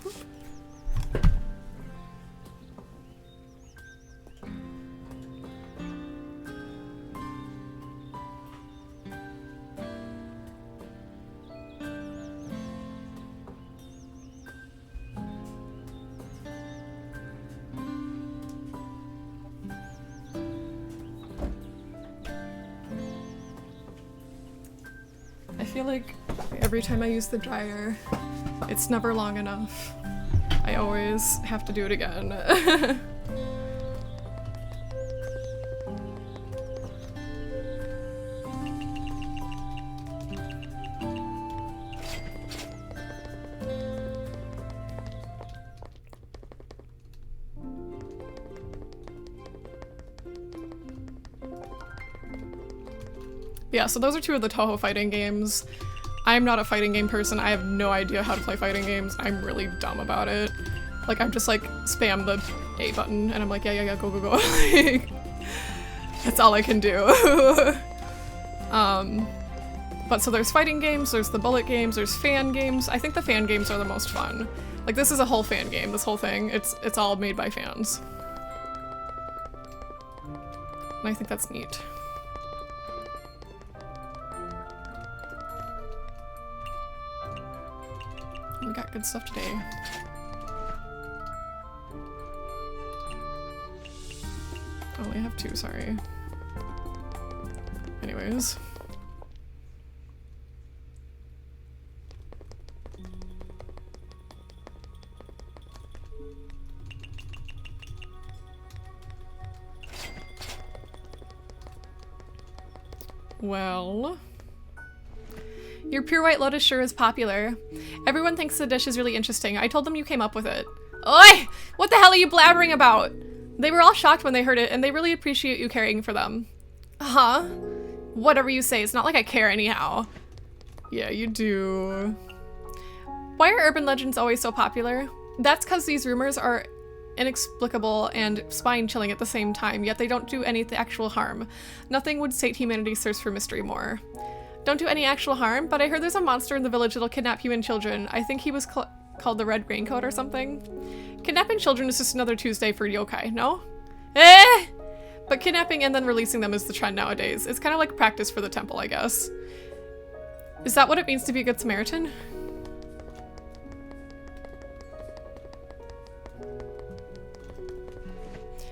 I feel like every time I use the dryer, it's never long enough. I always have to do it again. Yeah, so those are two of the Touhou fighting games. I'm not a fighting game person. I have no idea how to play fighting games. I'm really dumb about it. Like, I'm just like, spam the A button, and I'm like, yeah, go, go, go. Like, that's all I can do. But so there's fighting games, there's the bullet games, there's fan games. I think the fan games are the most fun. Like, this is a whole fan game, this whole thing. It's all made by fans. And I think that's neat. We got good stuff today. I only have two, sorry. Anyways. Well... Your pure white lotus sure is popular. Everyone thinks the dish is really interesting. I told them you came up with it. Oi! What the hell are you blabbering about? They were all shocked when they heard it, and they really appreciate you caring for them. Huh? Whatever you say, it's not like I care anyhow. Yeah, you do. Why are urban legends always so popular? That's because these rumors are inexplicable and spine-chilling at the same time, yet they don't do any actual harm. Nothing would sate humanity's thirst for mystery more. Don't do any actual harm, but I heard there's a monster in the village that'll kidnap human children. I think he was called the Red Raincoat or something. Kidnapping children is just another Tuesday for yokai, no? Eh! But kidnapping and then releasing them is the trend nowadays. It's kind of like practice for the temple, I guess. Is that what it means to be a good Samaritan?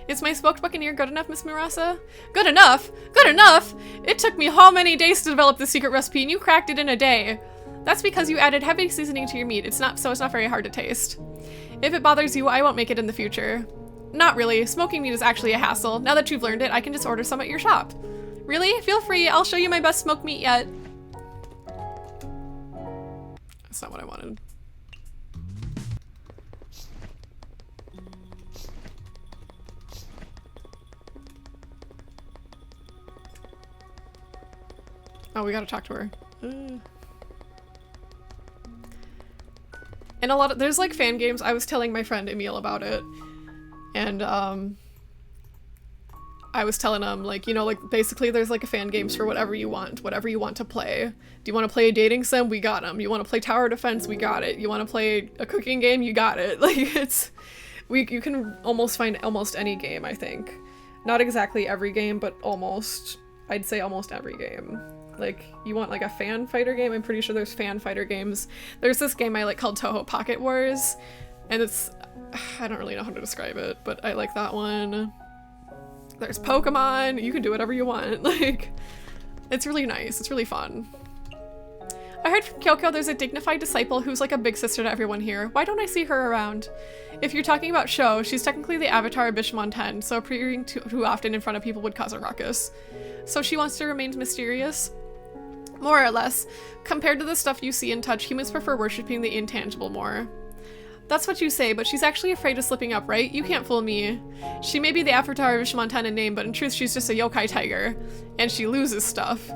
Is my smoked buccaneer good enough, Miss Murasa? Good enough? Good enough? It took me how many days to develop the secret recipe and you cracked it in a day. That's because you added heavy seasoning to your meat. It's not very hard to taste. If it bothers you, I won't make it in the future. Not really. Smoking meat is actually a hassle. Now that you've learned it, I can just order some at your shop. Really? Feel free. I'll show you my best smoked meat yet. That's not what I wanted. Oh, we gotta talk to her. And there's like fan games. I was telling my friend Emil about it. And I was telling him, like, you know, like basically there's like a fan games for whatever you want to play. Do you want to play a dating sim? We got them. You want to play tower defense? We got it. You want to play a cooking game? You got it. Like you can almost find almost any game, I think. Not exactly every game, but almost. I'd say almost every game. Like, you want like a fan fighter game? I'm pretty sure there's fan fighter games. There's this game I like called Touhou Pocket Wars, and it's, I don't really know how to describe it, but I like that one. There's Pokemon, you can do whatever you want. Like, it's really nice, it's really fun. I heard from Kyoko there's a dignified disciple who's like a big sister to everyone here. Why don't I see her around? If you're talking about Sho, she's technically the avatar of Bishamon 10, so appearing too often in front of people would cause a ruckus. So she wants to remain mysterious? More or less. Compared to the stuff you see and touch, humans prefer worshipping the intangible more. That's what you say, but she's actually afraid of slipping up, right? You can't fool me. She may be the avatar of Bishamon 10 in name, but in truth she's just a yokai tiger. And she loses stuff.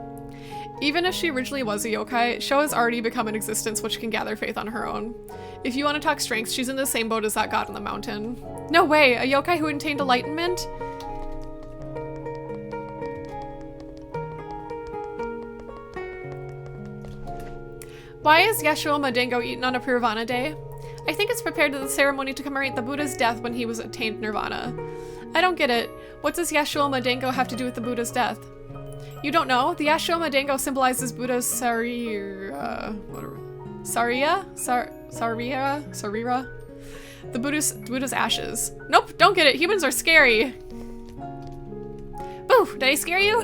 Even if she originally was a yokai, Sho has already become an existence which can gather faith on her own. If you want to talk strength, she's in the same boat as that god on the mountain. No way! A yokai who attained enlightenment? Why is Yashuo Madengo eaten on a Purvana day? I think it's prepared to the ceremony to commemorate the Buddha's death when he was attained nirvana. I don't get it. What does Yashuo Madengo have to do with the Buddha's death? You don't know? The Yashuo Madengo symbolizes Buddha's sarira. The Buddha's ashes. Nope, don't get it. Humans are scary. Boo! Did I scare you?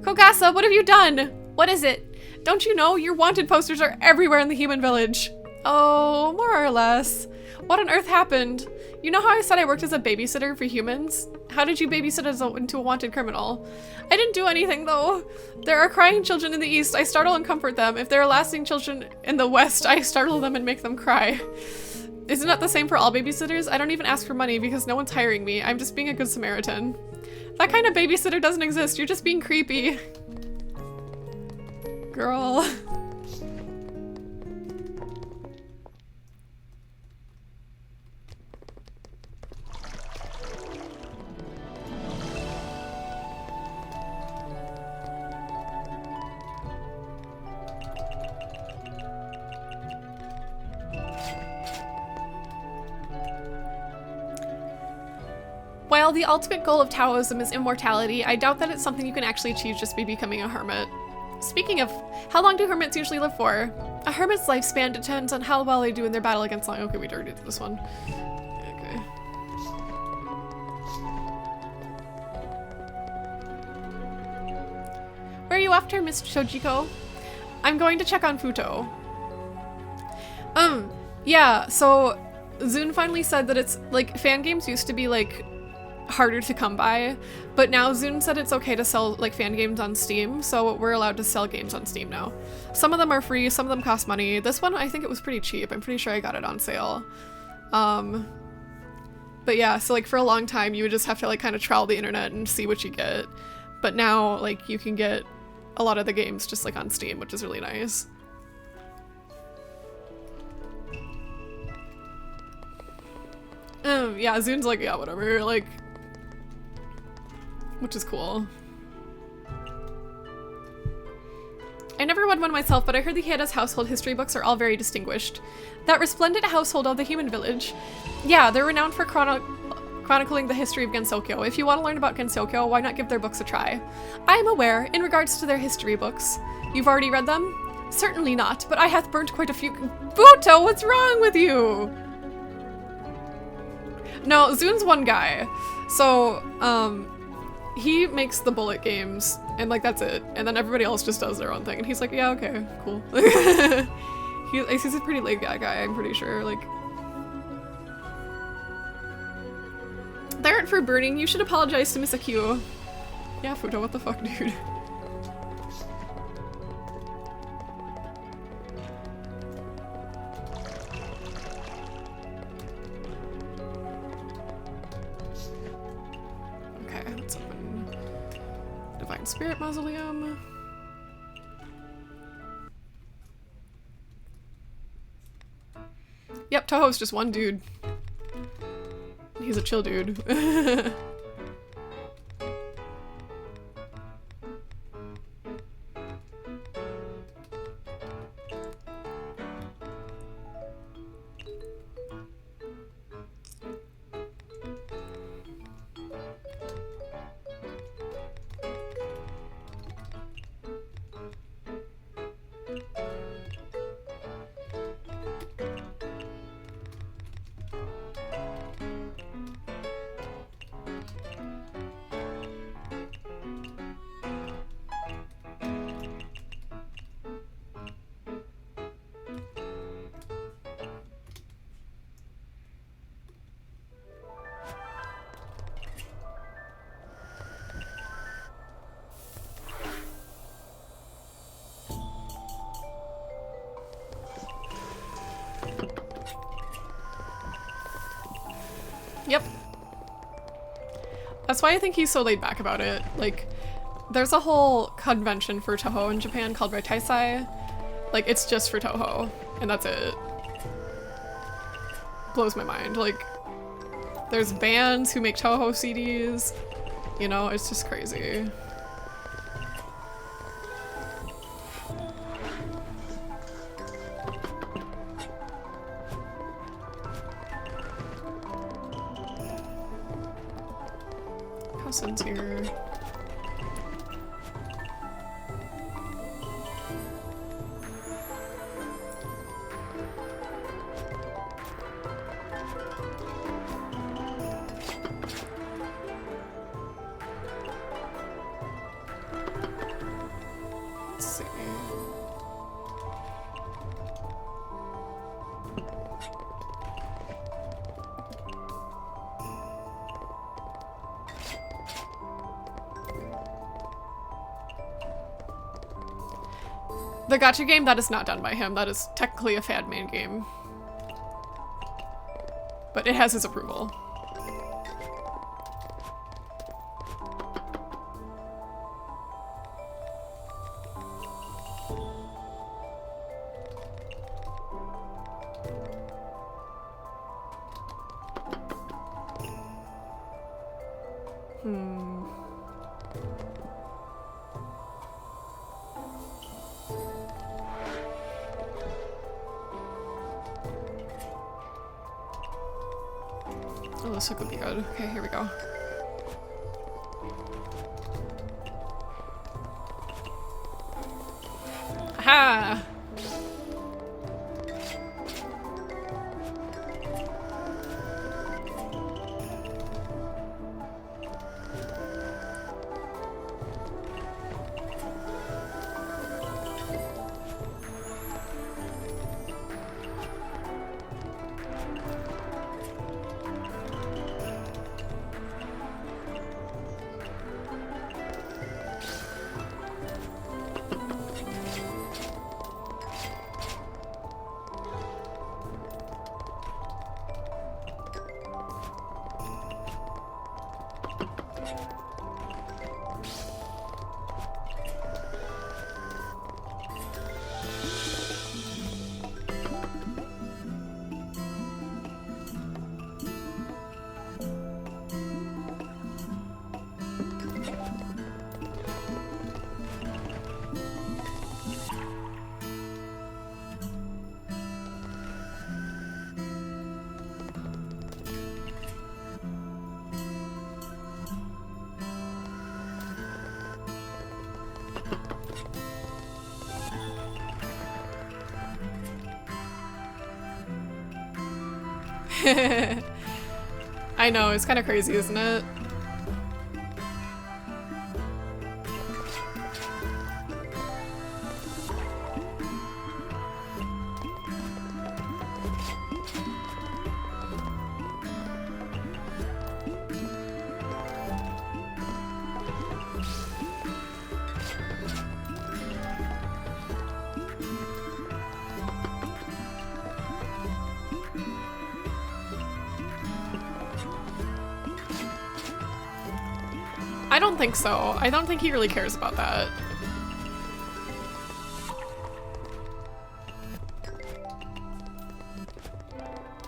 Kokasa, what have you done? What is it? Don't you know? Your wanted posters are everywhere in the human village. Oh, more or less. What on earth happened? You know how I said I worked as a babysitter for humans? How did you babysit into a wanted criminal? I didn't do anything though. There are crying children in the east. I startle and comfort them. If there are lasting children in the west, I startle them and make them cry. Isn't that the same for all babysitters? I don't even ask for money because no one's hiring me. I'm just being a good Samaritan. That kind of babysitter doesn't exist. You're just being creepy. Girl. While the ultimate goal of Taoism is immortality, I doubt that it's something you can actually achieve just by becoming a hermit. Speaking of, how long do hermits usually live for? A hermit's lifespan depends on how well they do in their battle against life. Okay, we already did this one. Okay. Where are you after, Miss Shojiko? I'm going to check on Futo. Yeah, so Zune finally said that it's, like, fan games used to be, like, harder to come by, but now Zune said it's okay to sell like fan games on Steam, so we're allowed to sell games on Steam now. Some of them are free, some of them cost money. This one, I think it was pretty cheap. I'm pretty sure I got it on sale. But yeah, so like for a long time you would just have to like kind of trawl the internet and see what you get. But now like you can get a lot of the games just like on Steam, which is really nice. Yeah, Zun's like, yeah, whatever, like, which is cool. I never read one myself, but I heard the Hieda's household history books are all very distinguished. That resplendent household of the human village. Yeah, they're renowned for chronicling the history of Gensokyo. If you want to learn about Gensokyo, why not give their books a try? I am aware, in regards to their history books. You've already read them? Certainly not, but I hath burnt quite a few— Buto, what's wrong with you? No, Zun's one guy. So, he makes the bullet games, and like that's it. And then everybody else just does their own thing. And he's like, yeah, okay, cool. He's a pretty laid back guy, I'm pretty sure. Like, they aren't for burning. You should apologize to Misakyu. Yeah, Futo, what the fuck, dude? Okay, let's open Divine Spirit Mausoleum. Yep, Touhou's just one dude. He's a chill dude. Yep. That's why I think he's so laid back about it. Like, there's a whole convention for Touhou in Japan called Reitaisai. Like, it's just for Touhou, and that's it. Blows my mind. Like, there's bands who make Touhou CDs. You know, it's just crazy. Cousin's here. Let's see. The gacha game, that is not done by him. That is technically a fan-made game. But it has his approval. Oh, this could be good. Okay, here we go. Aha! I know, it's kind of crazy, isn't it? I don't think so. I don't think he really cares about that.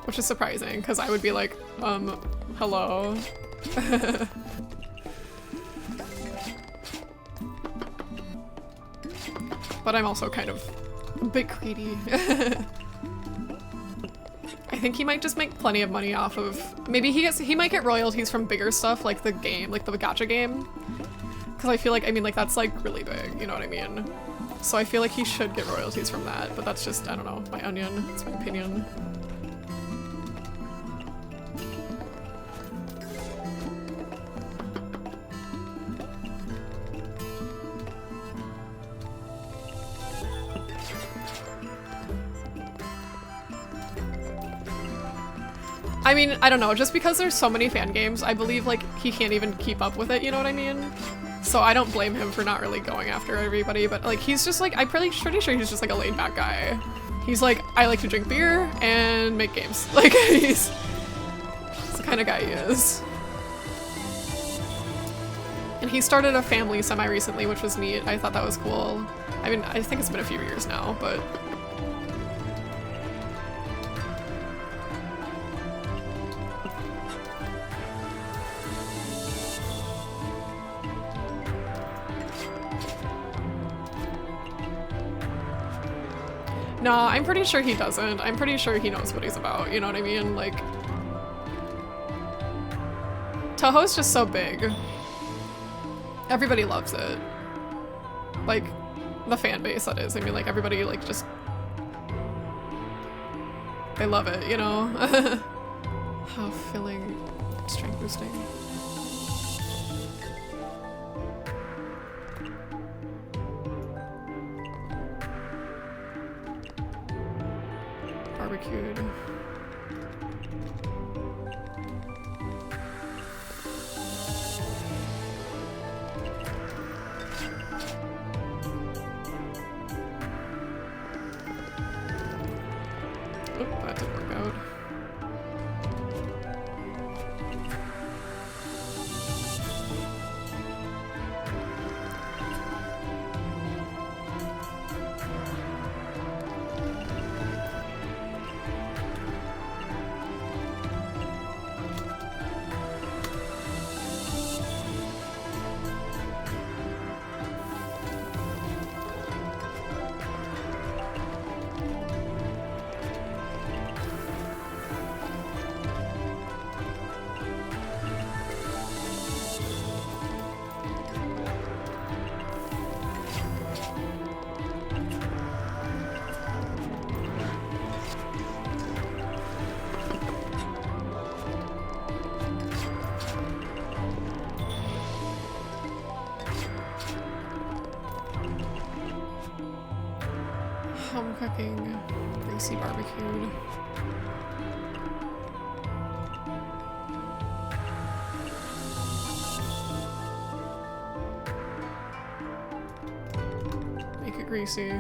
Which is surprising, because I would be like, hello. But I'm also kind of a bit greedy. I think he might just make plenty of money off of, maybe he might get royalties from bigger stuff like the game, like the gacha game. Because I feel like, I mean, like that's like really big, you know what I mean? So I feel like he should get royalties from that, but that's just, I don't know, my onion, it's my opinion. I mean, I don't know, just because there's so many fan games, I believe like he can't even keep up with it, you know what I mean? So I don't blame him for not really going after everybody, but like he's just like, I'm pretty sure he's just like a laid back guy. He's like, I like to drink beer and make games. Like he's the kind of guy he is. And he started a family semi-recently, which was neat. I thought that was cool. I mean, I think it's been a few years now, but no, I'm pretty sure he doesn't. I'm pretty sure he knows what he's about, you know what I mean? Like, Touhou's just so big. Everybody loves it. Like, the fan base, that is. I mean, like, everybody, like, just... they love it, you know? How filling, strength boosting. Barbecued. Oh, that didn't work out. Home cooking, greasy barbecued. Make it greasy.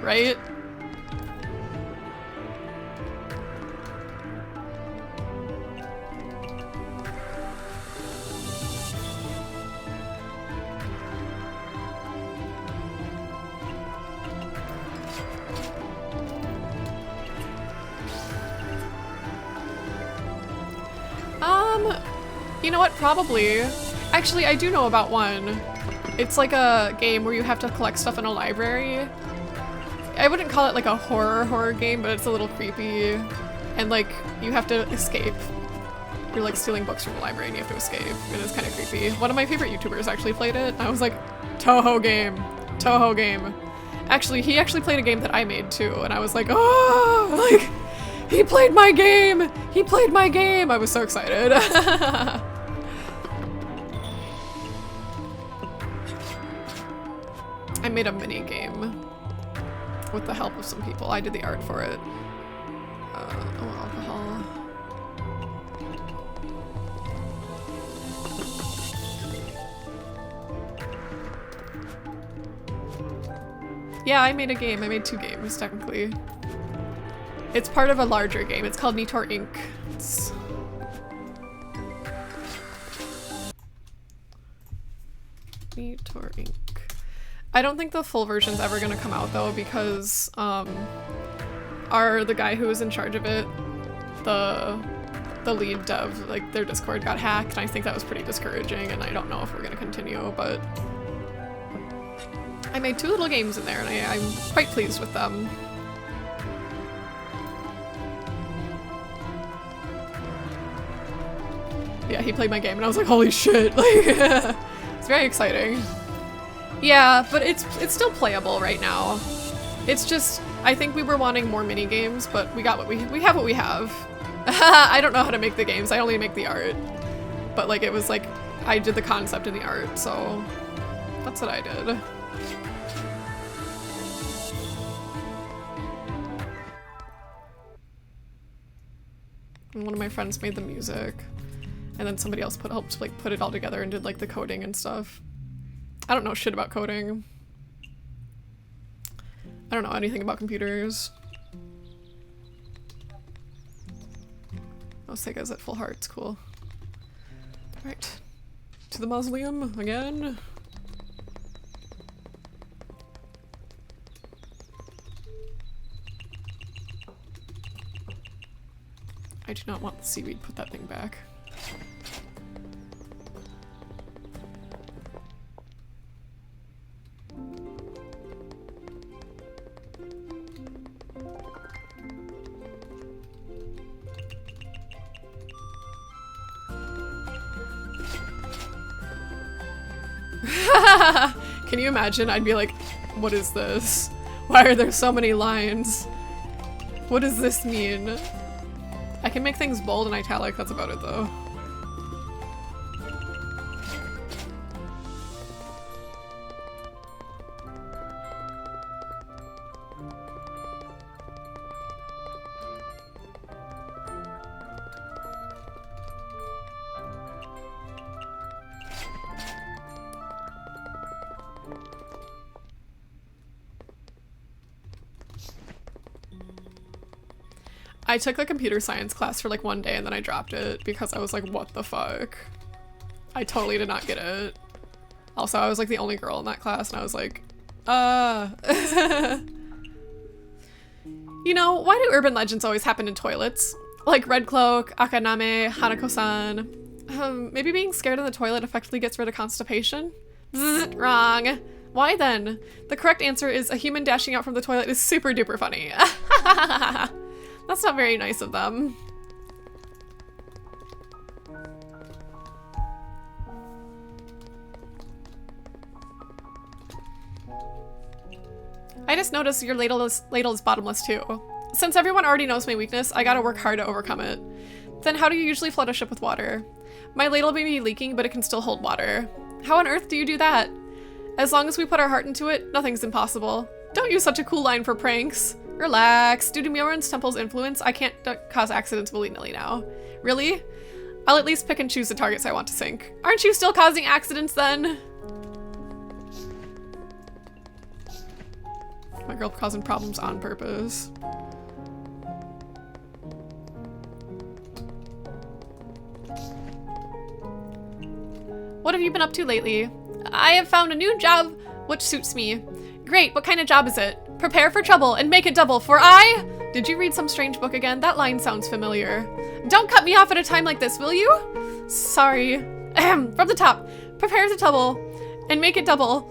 Right? You know what? Probably. Actually, I do know about one. It's like a game where you have to collect stuff in a library. I wouldn't call it like a horror game, but it's a little creepy. and like you have to escape. You're like stealing books from the library and you have to escape, and it's kind of creepy. One of my favorite YouTubers actually played it. I was like, Touhou game, Touhou game. Actually, he actually played a game that I made too, and I was like, oh, like, he played my game! He played my game! I was so excited. I made a mini game with the help of some people. I did the art for it. Oh, alcohol. Yeah, I made a game. I made 2 games, technically. It's part of a larger game. It's called Nitor Inc. Nitor Inc. I don't think the full version's ever gonna come out though, because the guy who was in charge of it, the lead dev, like their Discord got hacked, and I think that was pretty discouraging, and I don't know if we're gonna continue, but I made 2 little games in there, and I'm quite pleased with them. Yeah, he played my game, and I was like, holy shit! Like, it's very exciting. Yeah, but it's still playable right now. It's just, I think we were wanting more mini games, but we got what we have what we have. I don't know how to make the games. I only make the art. But like, it was like, I did the concept and the art, so that's what I did. And one of my friends made the music, and then somebody else helped like put it all together and did like the coding and stuff. I don't know shit about coding. I don't know anything about computers. Oh, Sega's at full hearts, cool. Alright. To the mausoleum again. I do not want the seaweed, put that thing back. Can you imagine? I'd be like, what is this? Why are there so many lines? What does this mean? I can make things bold and italic, that's about it though. I took a computer science class for like 1 day and then I dropped it because I was like, what the fuck? I totally did not get it. Also, I was like the only girl in that class and I was like, You know, why do urban legends always happen in toilets? Like Red Cloak, Akaname, Hanako-san. Maybe being scared in the toilet effectively gets rid of constipation? Bzzz, wrong. Why then? The correct answer is a human dashing out from the toilet is super duper funny. That's not very nice of them. I just noticed your ladle is bottomless too. Since everyone already knows my weakness, I gotta work hard to overcome it. Then how do you usually flood a ship with water? My ladle may be leaking, but it can still hold water. How on earth do you do that? As long as we put our heart into it, nothing's impossible. Don't use such a cool line for pranks. Relax. Due to Myoran's temple's influence, I can't cause accidents willy-nilly now. Really? I'll at least pick and choose the targets I want to sink. Aren't you still causing accidents then? My girl causing problems on purpose. What have you been up to lately? I have found a new job which suits me. Great, what kind of job is it? Prepare for trouble and make it double, for I... Did you read some strange book again? That line sounds familiar. Don't cut me off at a time like this, will you? Sorry. From the top. Prepare to double and make it double,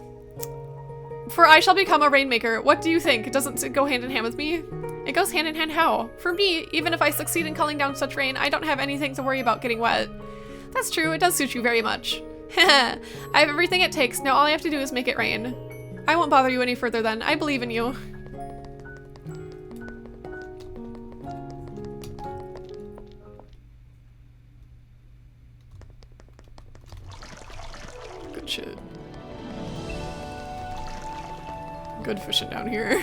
for I shall become a rainmaker. What do you think? Doesn't it go hand in hand with me? It goes hand in hand how? For me, even if I succeed in calling down such rain, I don't have anything to worry about getting wet. That's true, it does suit you very much. I have everything it takes, now all I have to do is make it rain. I won't bother you any further then, I believe in you. Good shit. Good fishing down here.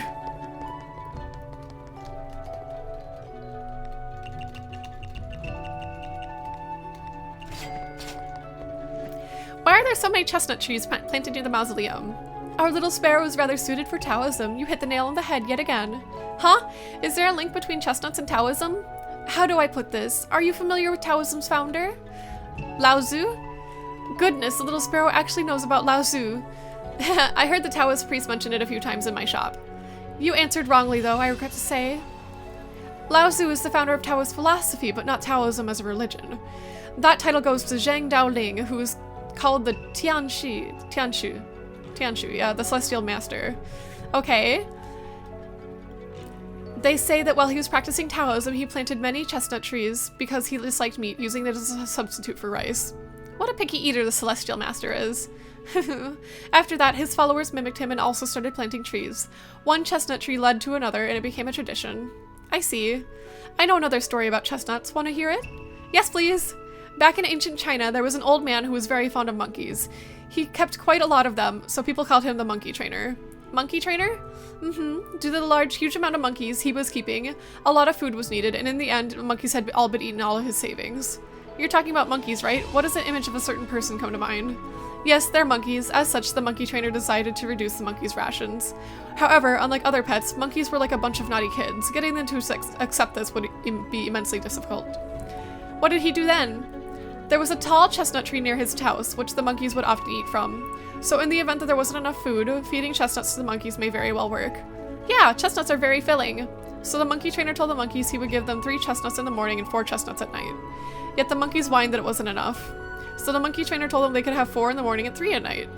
Why are there so many chestnut trees planted near the mausoleum? Our little sparrow is rather suited for Taoism. You hit the nail on the head yet again. Huh? Is there a link between chestnuts and Taoism? How do I put this? Are you familiar with Taoism's founder? Lao Tzu? Goodness, the little sparrow actually knows about Lao Tzu. I heard the Taoist priest mention it a few times in my shop. You answered wrongly though, I regret to say. Lao Tzu is the founder of Taoist philosophy, but not Taoism as a religion. That title goes to Zhang Daoling, who is called the Tianshu, yeah, the Celestial Master. Okay. They say that while he was practicing Taoism, he planted many chestnut trees because he disliked meat, using it as a substitute for rice. What a picky eater the Celestial Master is. After that, his followers mimicked him and also started planting trees. One chestnut tree led to another, and it became a tradition. I see. I know another story about chestnuts. Want to hear it? Yes, please. Back in ancient China, there was an old man who was very fond of monkeys. He kept quite a lot of them, so people called him the monkey trainer. Monkey trainer? Due to the large, huge amount of monkeys he was keeping, a lot of food was needed, and in the end, monkeys had all but eaten all of his savings. You're talking about monkeys, right? What does the image of a certain person come to mind? Yes, they're monkeys. As such, the monkey trainer decided to reduce the monkeys' rations. However, unlike other pets, monkeys were like a bunch of naughty kids. Getting them to accept this would be immensely difficult. What did he do then? There was a tall chestnut tree near his house, which the monkeys would often eat from. So in the event that there wasn't enough food, feeding chestnuts to the monkeys may very well work. Yeah, chestnuts are very filling. So the monkey trainer told the monkeys he would give them 3 chestnuts in the morning and 4 chestnuts at night. Yet the monkeys whined that it wasn't enough. So the monkey trainer told them they could have 4 in the morning and 3 at night.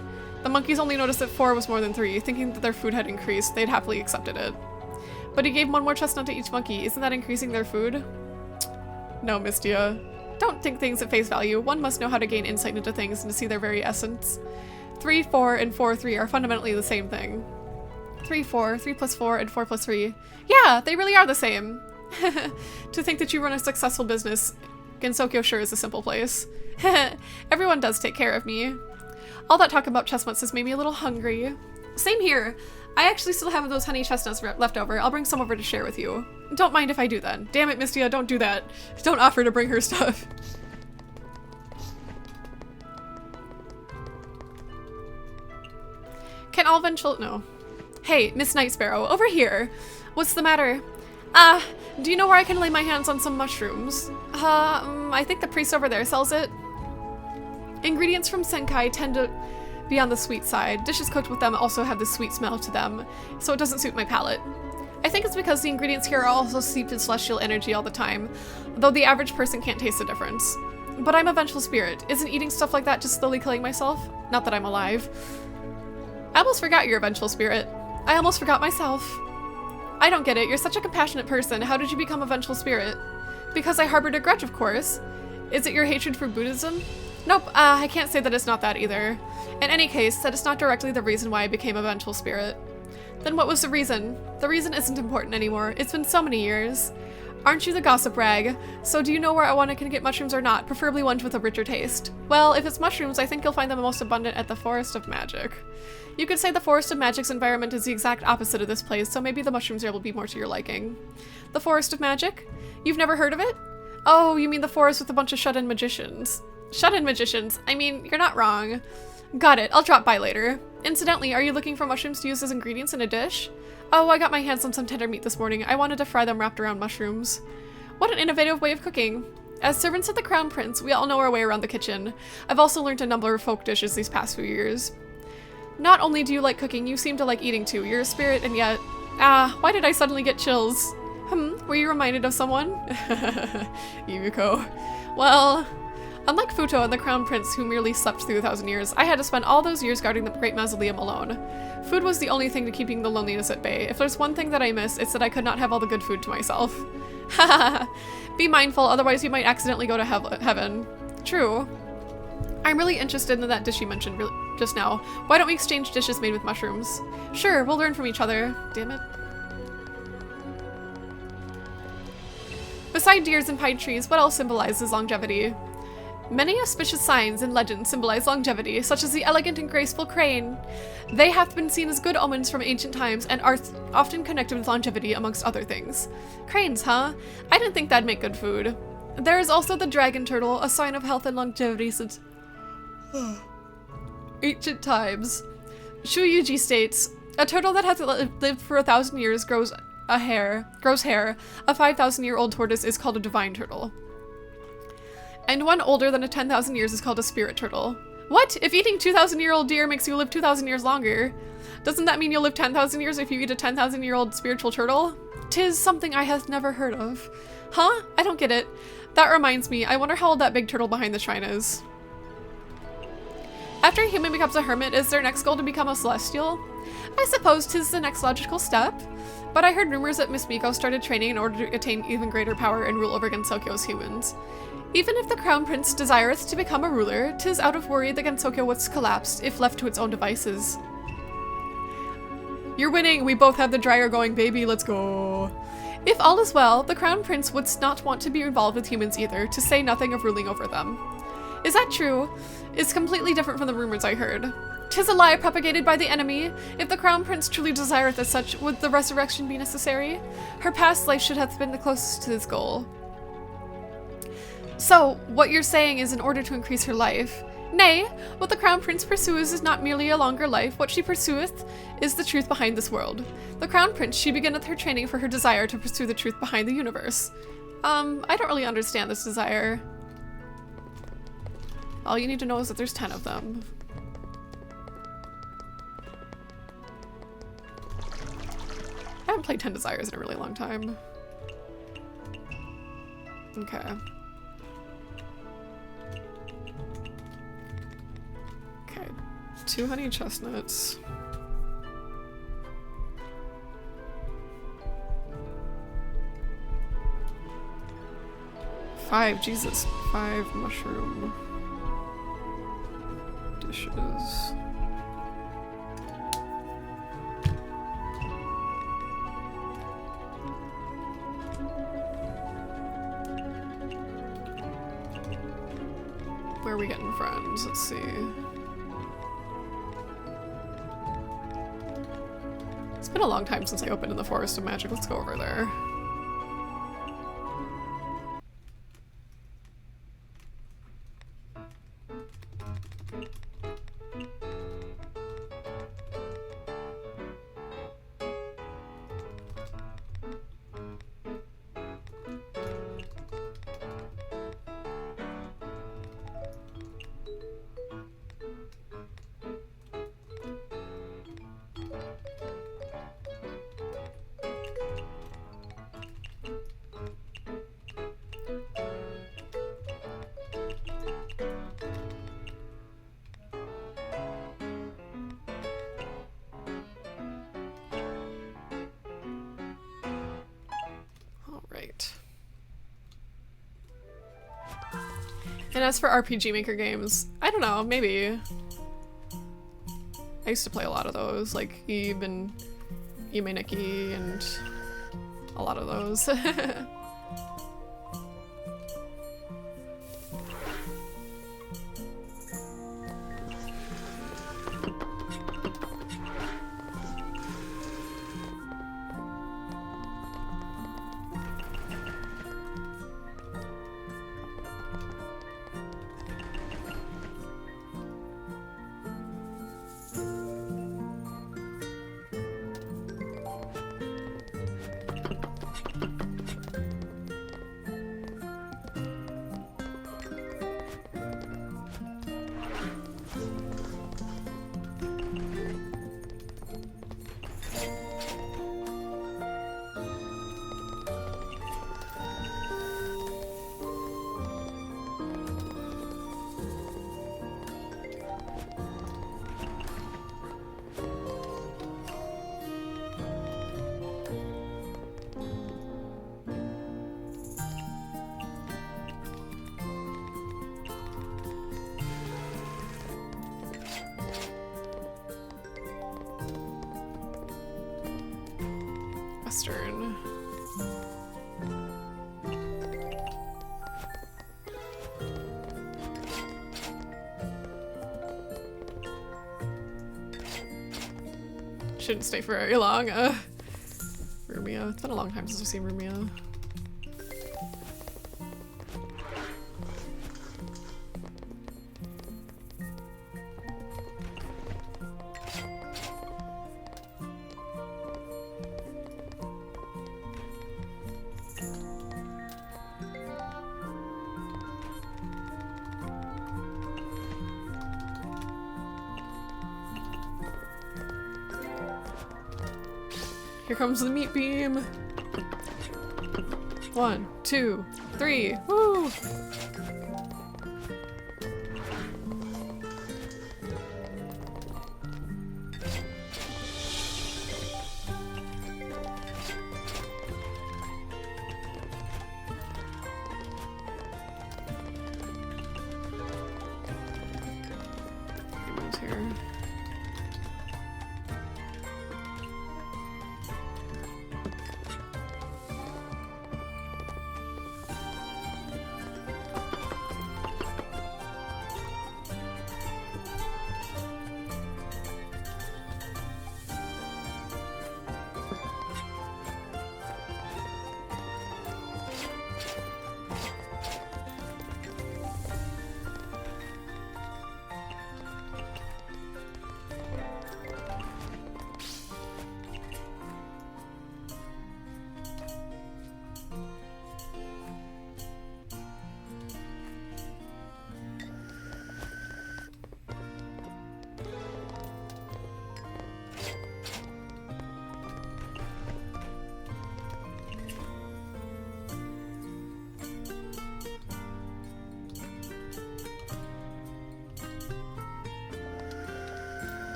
The monkeys only noticed that 4 was more than 3, thinking that their food had increased. They'd happily accepted it. But he gave 1 more chestnut to each monkey. Isn't that increasing their food? No, Mystia. Don't think things at face value. One must know how to gain insight into things and to see their very essence. 3, 4, and 4, 3 are fundamentally the same thing. 3, 4, 3 plus 4, and 4 plus 3. Yeah, they really are the same. To think that you run a successful business, Gensokyo sure is a simple place. Everyone does take care of me. All that talk about chestnuts has made me a little hungry. Same here. I actually still have those honey chestnuts left over. I'll bring some over to share with you. Don't mind if I do then. Damn it, Mystia, don't do that. Don't offer to bring her stuff. Can all eventual— no. Hey, Miss Night Sparrow, over here. What's the matter? Do you know where I can lay my hands on some mushrooms? I think the priest over there sells it. Ingredients from Senkai tend to be on the sweet side. Dishes cooked with them also have this sweet smell to them, so it doesn't suit my palate. I think it's because the ingredients here are also steeped in celestial energy all the time, though the average person can't taste the difference. But I'm a vengeful spirit. Isn't eating stuff like that just slowly killing myself? Not that I'm alive. I almost forgot you're a vengeful spirit. I almost forgot myself. I don't get it. You're such a compassionate person. How did you become a vengeful spirit? Because I harbored a grudge, of course. Is it your hatred for Buddhism? Nope, I can't say that it's not that either. In any case, that is not directly the reason why I became a vengeful spirit. Then what was the reason? The reason isn't important anymore. It's been so many years. Aren't you the gossip rag? So do you know where I can get mushrooms or not? Preferably ones with a richer taste. Well, if it's mushrooms, I think you'll find them most abundant at the Forest of Magic. You could say the Forest of Magic's environment is the exact opposite of this place, so maybe the mushrooms there will be more to your liking. The Forest of Magic? You've never heard of it? Oh, you mean the forest with a bunch of shut-in magicians. Shut-in magicians? I mean, you're not wrong. Got it, I'll drop by later. Incidentally, are you looking for mushrooms to use as ingredients in a dish? Oh, I got my hands on some tender meat this morning. I wanted to fry them wrapped around mushrooms. What an innovative way of cooking. As servants of the Crown Prince, we all know our way around the kitchen. I've also learned a number of folk dishes these past few years. Not only do you like cooking, you seem to like eating too. You're a spirit and yet— why did I suddenly get chills? Were you reminded of someone? Yumiko. Well, Unlike Futo and the Crown Prince who merely slept through 1,000 years, I had to spend all those years guarding the Great Mausoleum alone. Food was the only thing to keeping the loneliness at bay. If there's one thing that I miss, it's that I could not have all the good food to myself. Haha. Be mindful, otherwise you might accidentally go to heaven. True. I'm really interested in that dish you mentioned just now. Why don't we exchange dishes made with mushrooms? Sure, we'll learn from each other. Damn it. Beside deers and pine trees, what else symbolizes longevity? Many auspicious signs and legends symbolize longevity, such as the elegant and graceful crane. They have been seen as good omens from ancient times and are often connected with longevity amongst other things. Cranes, huh? I didn't think that'd make good food. There is also the dragon turtle, a sign of health and longevity since ancient times. Shuyuji states, a turtle that has lived for 1,000 years grows hair. A 5,000-year-old tortoise is called a divine turtle. And one older than 10,000 years is called a spirit turtle. What? If eating 2,000-year-old deer makes you live 2,000 years longer, doesn't that mean you'll live 10,000 years if you eat a 10,000-year-old spiritual turtle? 'Tis something I have never heard of. Huh? I don't get it. That reminds me, I wonder how old that big turtle behind the shrine is. After a human becomes a hermit, is their next goal to become a celestial? I suppose 'tis the next logical step. But I heard rumors that Miss Miko started training in order to attain even greater power and rule over Gensokyo's humans. Even if the Crown Prince desireth to become a ruler, 'tis out of worry that Gensokyo would collapse if left to its own devices. You're winning! We both have the dryer going, baby, let's go! If all is well, the Crown Prince would not want to be involved with humans either, to say nothing of ruling over them. Is that true? It's completely different from the rumors I heard. 'Tis a lie propagated by the enemy. If the Crown Prince truly desireth as such, would the resurrection be necessary? Her past life should have been the closest to this goal. So, what you're saying is in order to increase her life. Nay, what the Crown Prince pursues is not merely a longer life, what she pursueth is the truth behind this world. The Crown Prince, she beginneth her training for her desire to pursue the truth behind the universe. I don't really understand this desire. All you need to know is that there's 10 of them. I haven't played 10 Desires in a really long time. Okay. Okay. 2 honey chestnuts. Jesus. 5 mushroom dishes. Where are we getting friends? Let's see. It's been a long time since I opened in the Forest of Magic. Let's go over there. And as for RPG Maker games, I don't know, maybe. I used to play a lot of those, like Eve and Yume Nikki and a lot of those. Western. Shouldn't stay for very long. Rumia. It's been a long time since I've seen Rumia. Here comes the meat beam. 1, 2, 3. Woo! Everyone's here.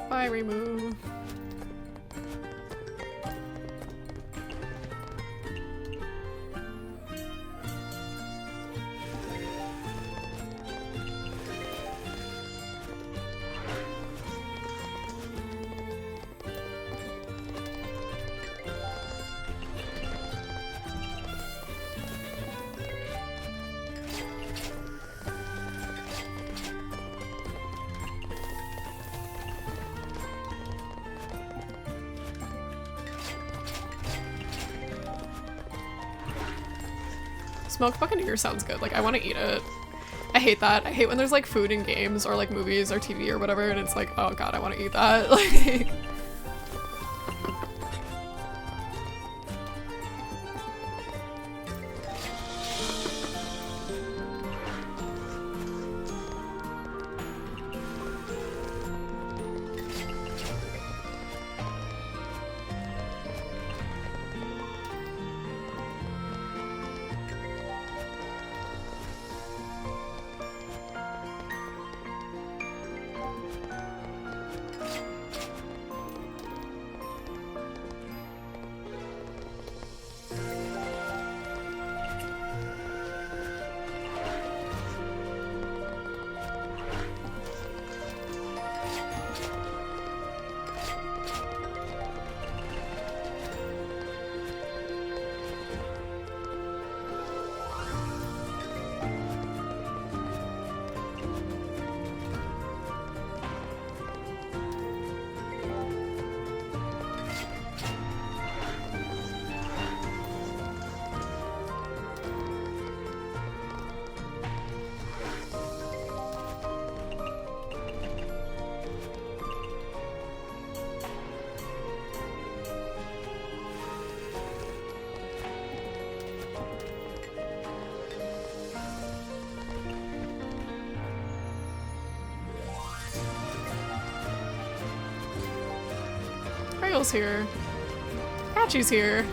Bye, Remove. Smoked buccaneer sounds good. Like, I want to eat it. I hate that. I hate when there's like food in games or like movies or TV or whatever and it's like, oh god, I want to eat that. Like, Ariel's here. Apache's here.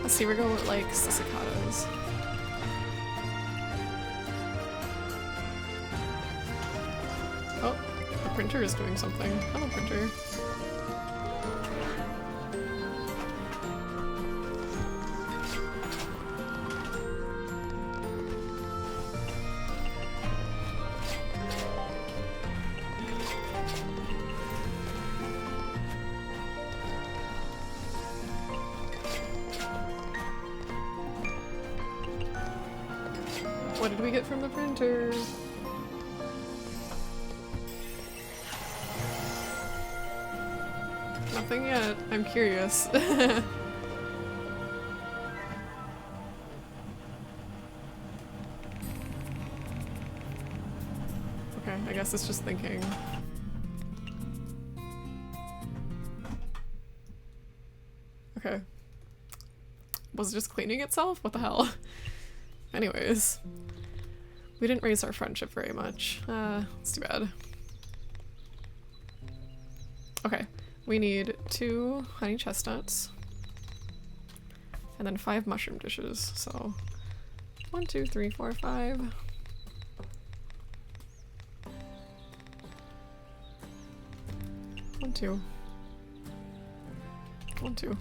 Let's see, we're going with like Sisikatas. Oh, the printer is doing something. Hello, printer. What did we get from the printer? Nothing yet. I'm curious. Okay, I guess it's just thinking. Okay. Was it just cleaning itself? What the hell? Anyways. We didn't raise our friendship very much. It's too bad. Okay. We need 2 honey chestnuts. And then 5 mushroom dishes, so 1, 2, 3, 4, 5. One, two. 1, 2.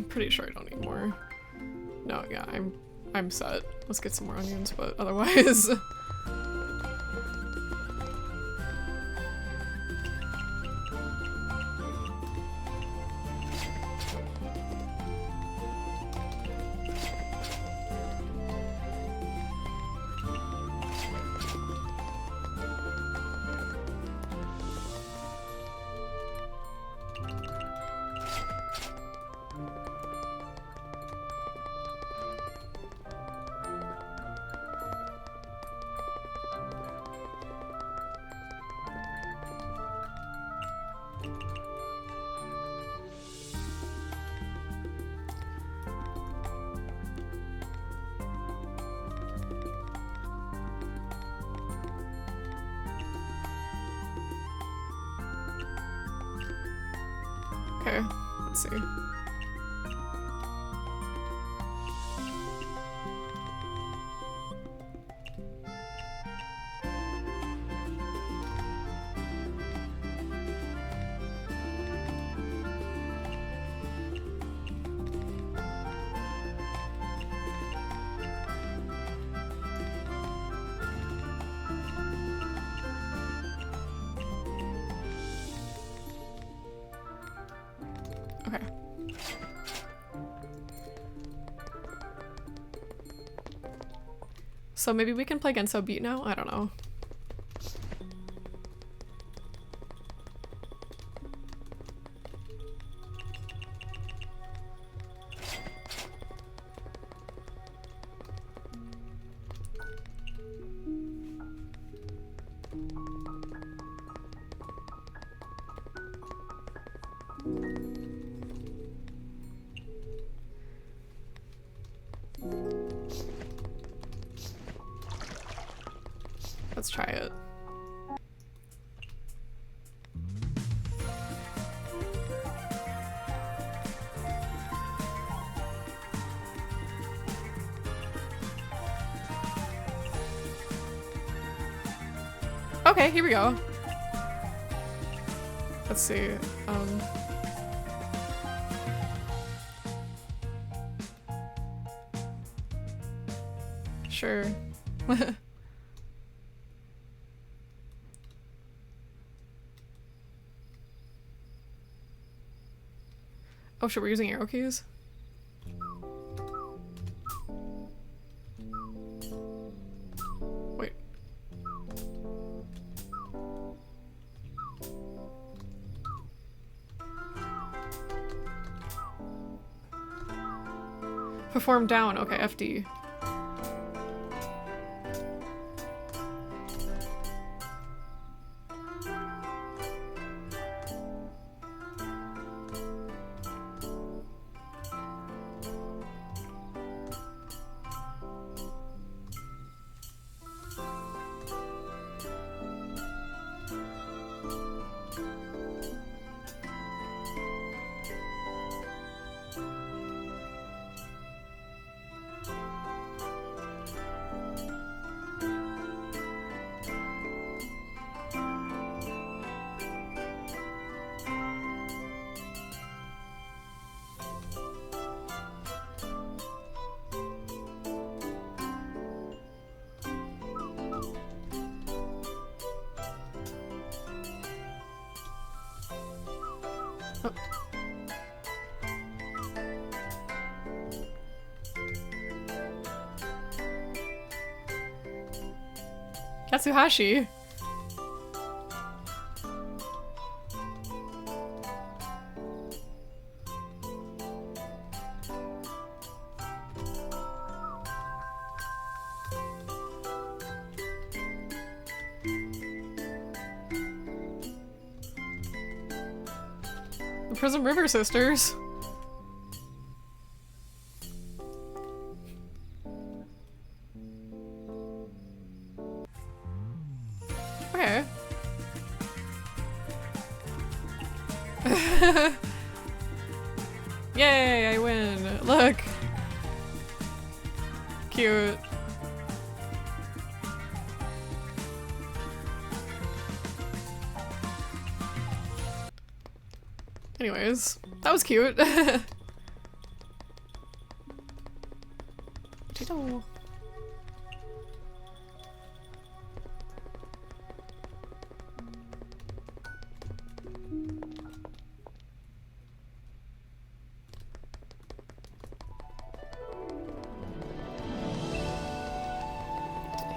Pretty sure I don't need more. No, yeah, I'm set. Let's get some more onions, but otherwise. Okay, let's see. Okay. So maybe we can play Genso Beat now? I don't know. Let's try it. Okay, here we go. Let's see. Sure. Oh shit, we're using arrow keys? Wait. Perform down, okay, FD. Oh. Katsuhashi. The Prism River Sisters. Okay. Yay, I win. Look. Cute. Anyways, that was cute. Potato.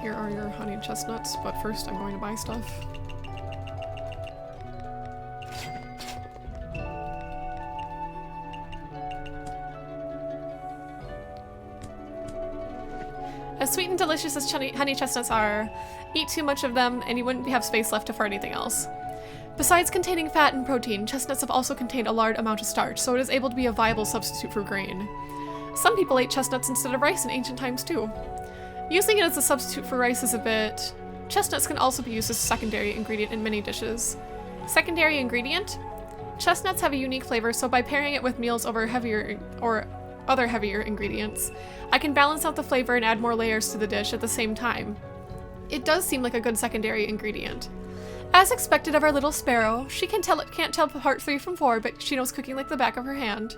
Here are your honey chestnuts, but first I'm going to buy stuff. As sweet and delicious as honey chestnuts are, eat too much of them and you wouldn't have space left for anything else. Besides containing fat and protein, chestnuts have also contained a large amount of starch, so it is able to be a viable substitute for grain. Some people ate chestnuts instead of rice in ancient times too. Using it as a substitute for rice is a bit... Chestnuts can also be used as a secondary ingredient in many dishes. Secondary ingredient? Chestnuts have a unique flavor, so by pairing it with meals over other heavier ingredients, I can balance out the flavor and add more layers to the dish at the same time. It does seem like a good secondary ingredient. As expected of our little sparrow, she can't tell part 3 from 4, but she knows cooking like the back of her hand.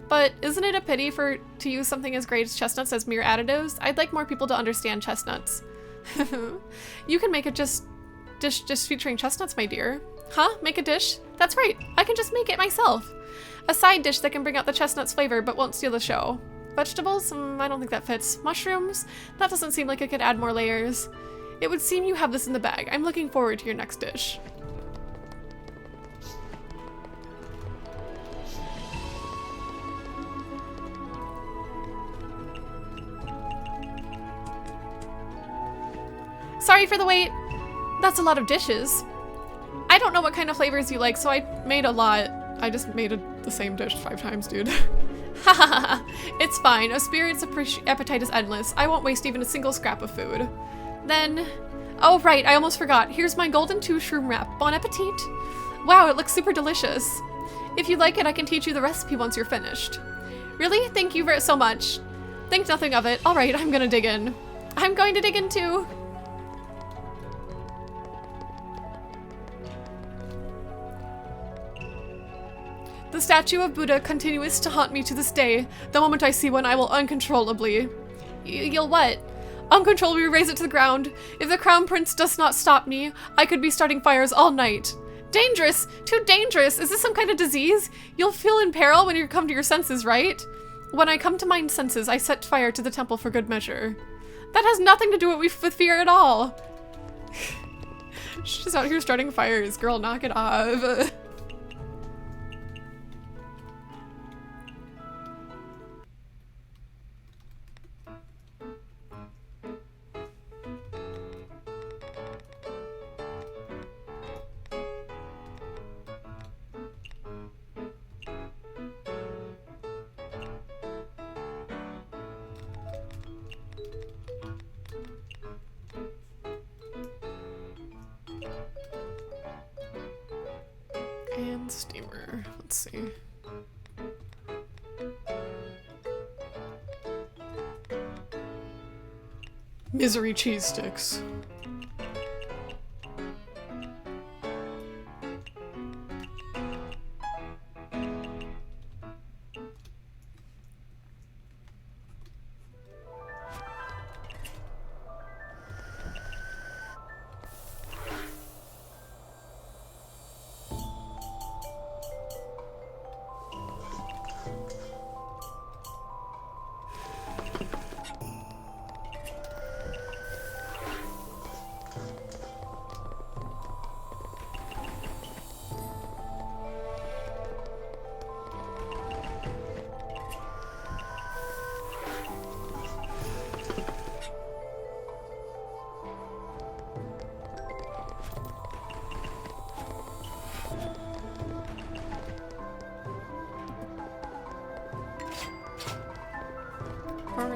But isn't it a pity to use something as great as chestnuts as mere additives? I'd like more people to understand chestnuts. You can make a dish just featuring chestnuts, my dear. Huh? Make a dish? That's right, I can just make it myself. A side dish that can bring out the chestnuts flavor but won't steal the show. Vegetables? I don't think that fits. Mushrooms? That doesn't seem like it could add more layers. It would seem you have this in the bag. I'm looking forward to your next dish. Sorry for the wait. That's a lot of dishes. I don't know what kind of flavors you like, so I made a lot. I just made the same dish 5 times, dude. Hahaha. It's fine. A spirit's appetite is endless. I won't waste even a single scrap of food. Then... Oh, right. I almost forgot. Here's my golden 2 shroom wrap. Bon appetit. Wow, it looks super delicious. If you like it, I can teach you the recipe once you're finished. Really? Thank you so much. Think nothing of it. All right, I'm gonna dig in. I'm going to dig in too. The statue of Buddha continues to haunt me to this day. The moment I see one, I will uncontrollably... You'll what? Uncontrollably raise it to the ground. If the Crown Prince does not stop me, I could be starting fires all night. Dangerous! Too dangerous! Is this some kind of disease? You'll feel in peril when you come to your senses, right? When I come to my senses, I set fire to the temple for good measure. That has nothing to do with fear at all. She's out here starting fires. Girl, knock it off. And steamer. Let's see. Misery cheese sticks.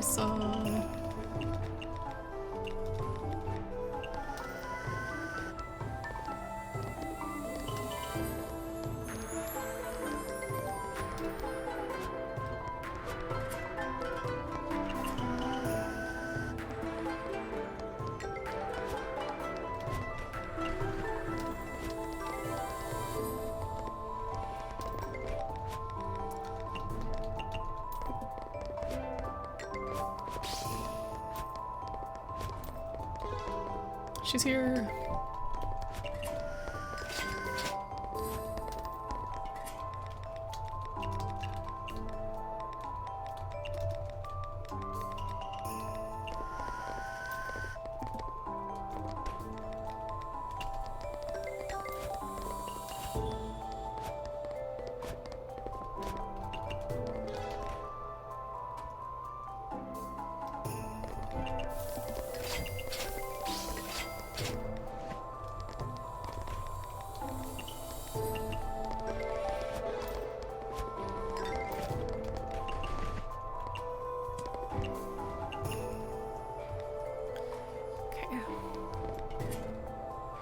Marissa. She's here.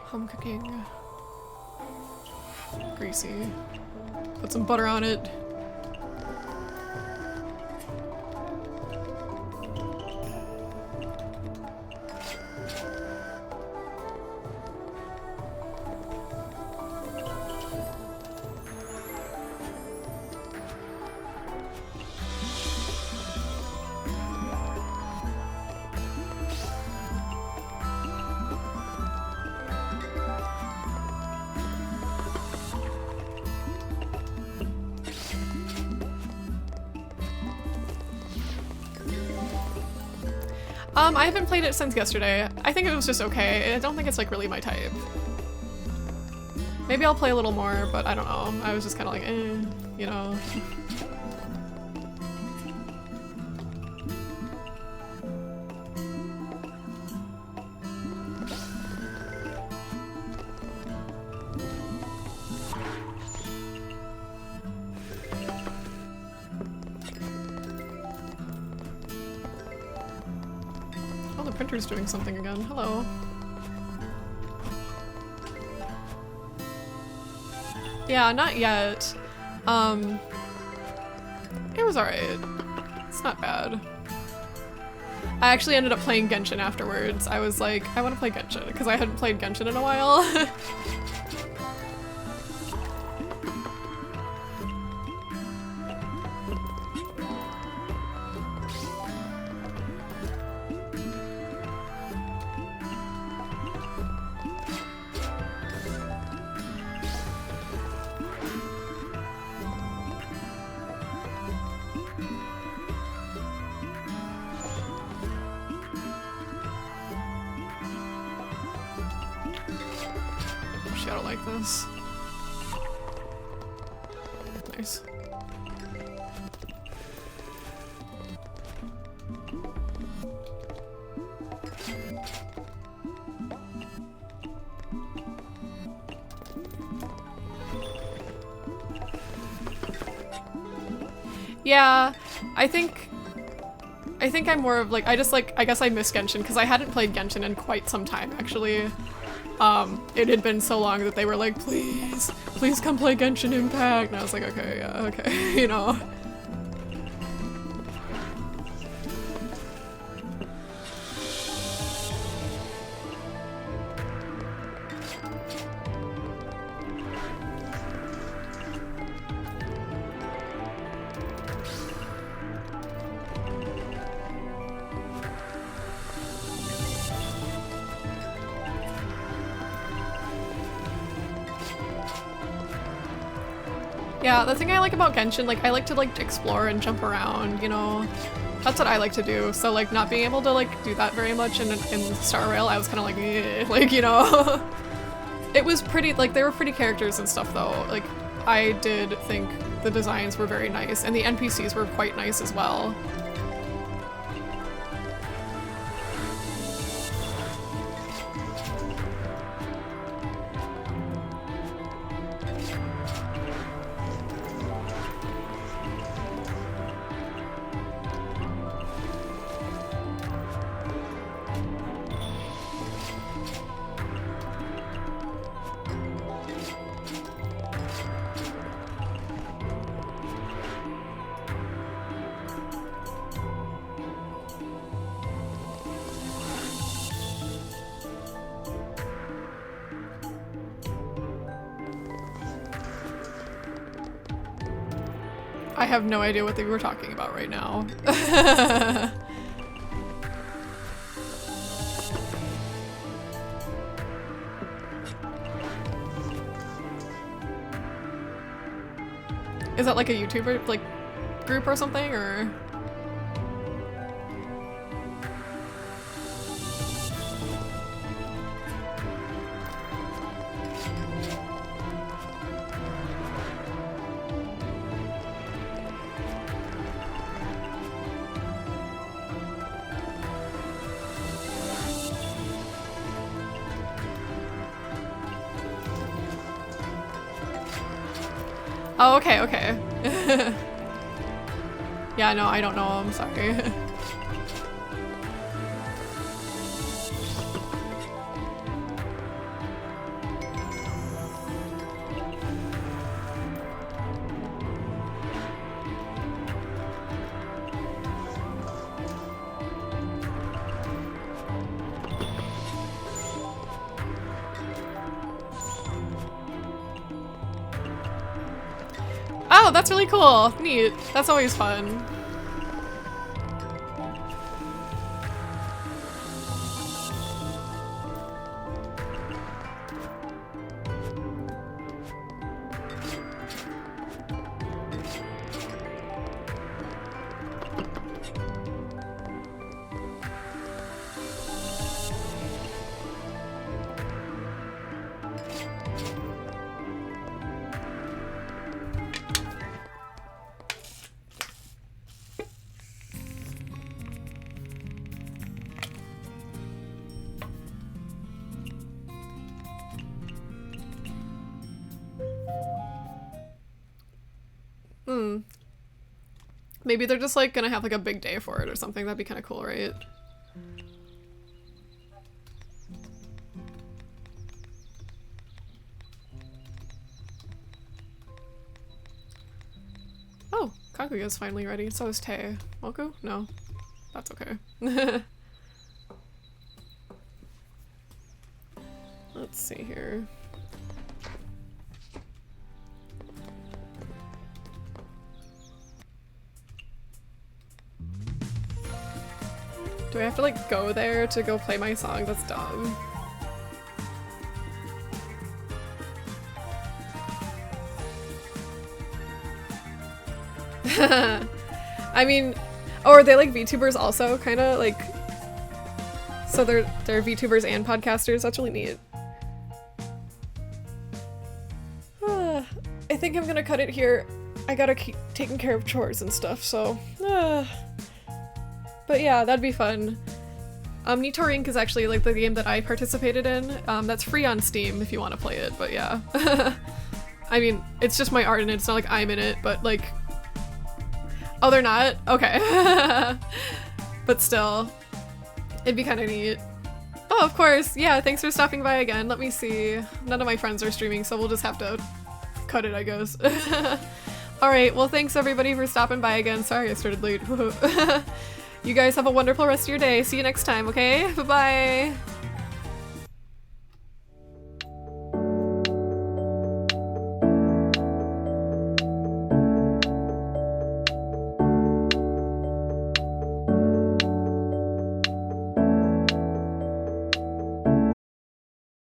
Home cooking. Greasy. Put some butter on it. I haven't played it since yesterday. I think it was just okay. I don't think it's like really my type. Maybe I'll play a little more, but I don't know. I was just kind of like, you know. Printer's doing something again. Hello. Yeah, not yet. It was alright. It's not bad. I actually ended up playing Genshin afterwards. I was like, I want to play Genshin because I hadn't played Genshin in a while. I don't like this. Nice. Yeah, I think I'm more of like, I guess I miss Genshin because I hadn't played Genshin in quite some time actually. It had been so long that they were like, please come play Genshin Impact. And I was like, okay, yeah, okay, you know. Yeah, the thing I like about Genshin, like, I like to, like, explore and jump around, you know? That's what I like to do, so, like, not being able to, like, do that very much in Star Rail, I was kind of like, eh, like, you know? It was pretty, like, they were pretty characters and stuff, though. Like, I did think the designs were very nice, and the NPCs were quite nice as well. I have no idea what they were talking about right now. Is that like a YouTuber like group or something, or? Oh, okay, okay. Yeah, no, I don't know, I'm sorry. Oh, that's really cool. Neat. That's always fun. Maybe they're just like gonna have like a big day for it or something. That'd be kind of cool, right? Oh, Kaguya's finally ready. So is Tay. Moku? No. That's okay. Let's see here. Do I have to like go there to go play my song? That's dumb. I mean, oh, are they like VTubers also? Kind of like, so they're VTubers and podcasters. That's really neat. I think I'm gonna cut it here. I gotta keep taking care of chores and stuff, so. But yeah, that'd be fun. Nitor Inc. is actually like the game that I participated in. That's free on Steam if you want to play it, but yeah. I mean, it's just my art and it's not like I'm in it, but like... Oh, they're not? Okay. But still, it'd be kind of neat. Oh, of course. Yeah, thanks for stopping by again. Let me see. None of my friends are streaming, so we'll just have to cut it, I guess. Alright, well thanks everybody for stopping by again. Sorry I started late. You guys have a wonderful rest of your day. See you next time, okay? Bye-bye!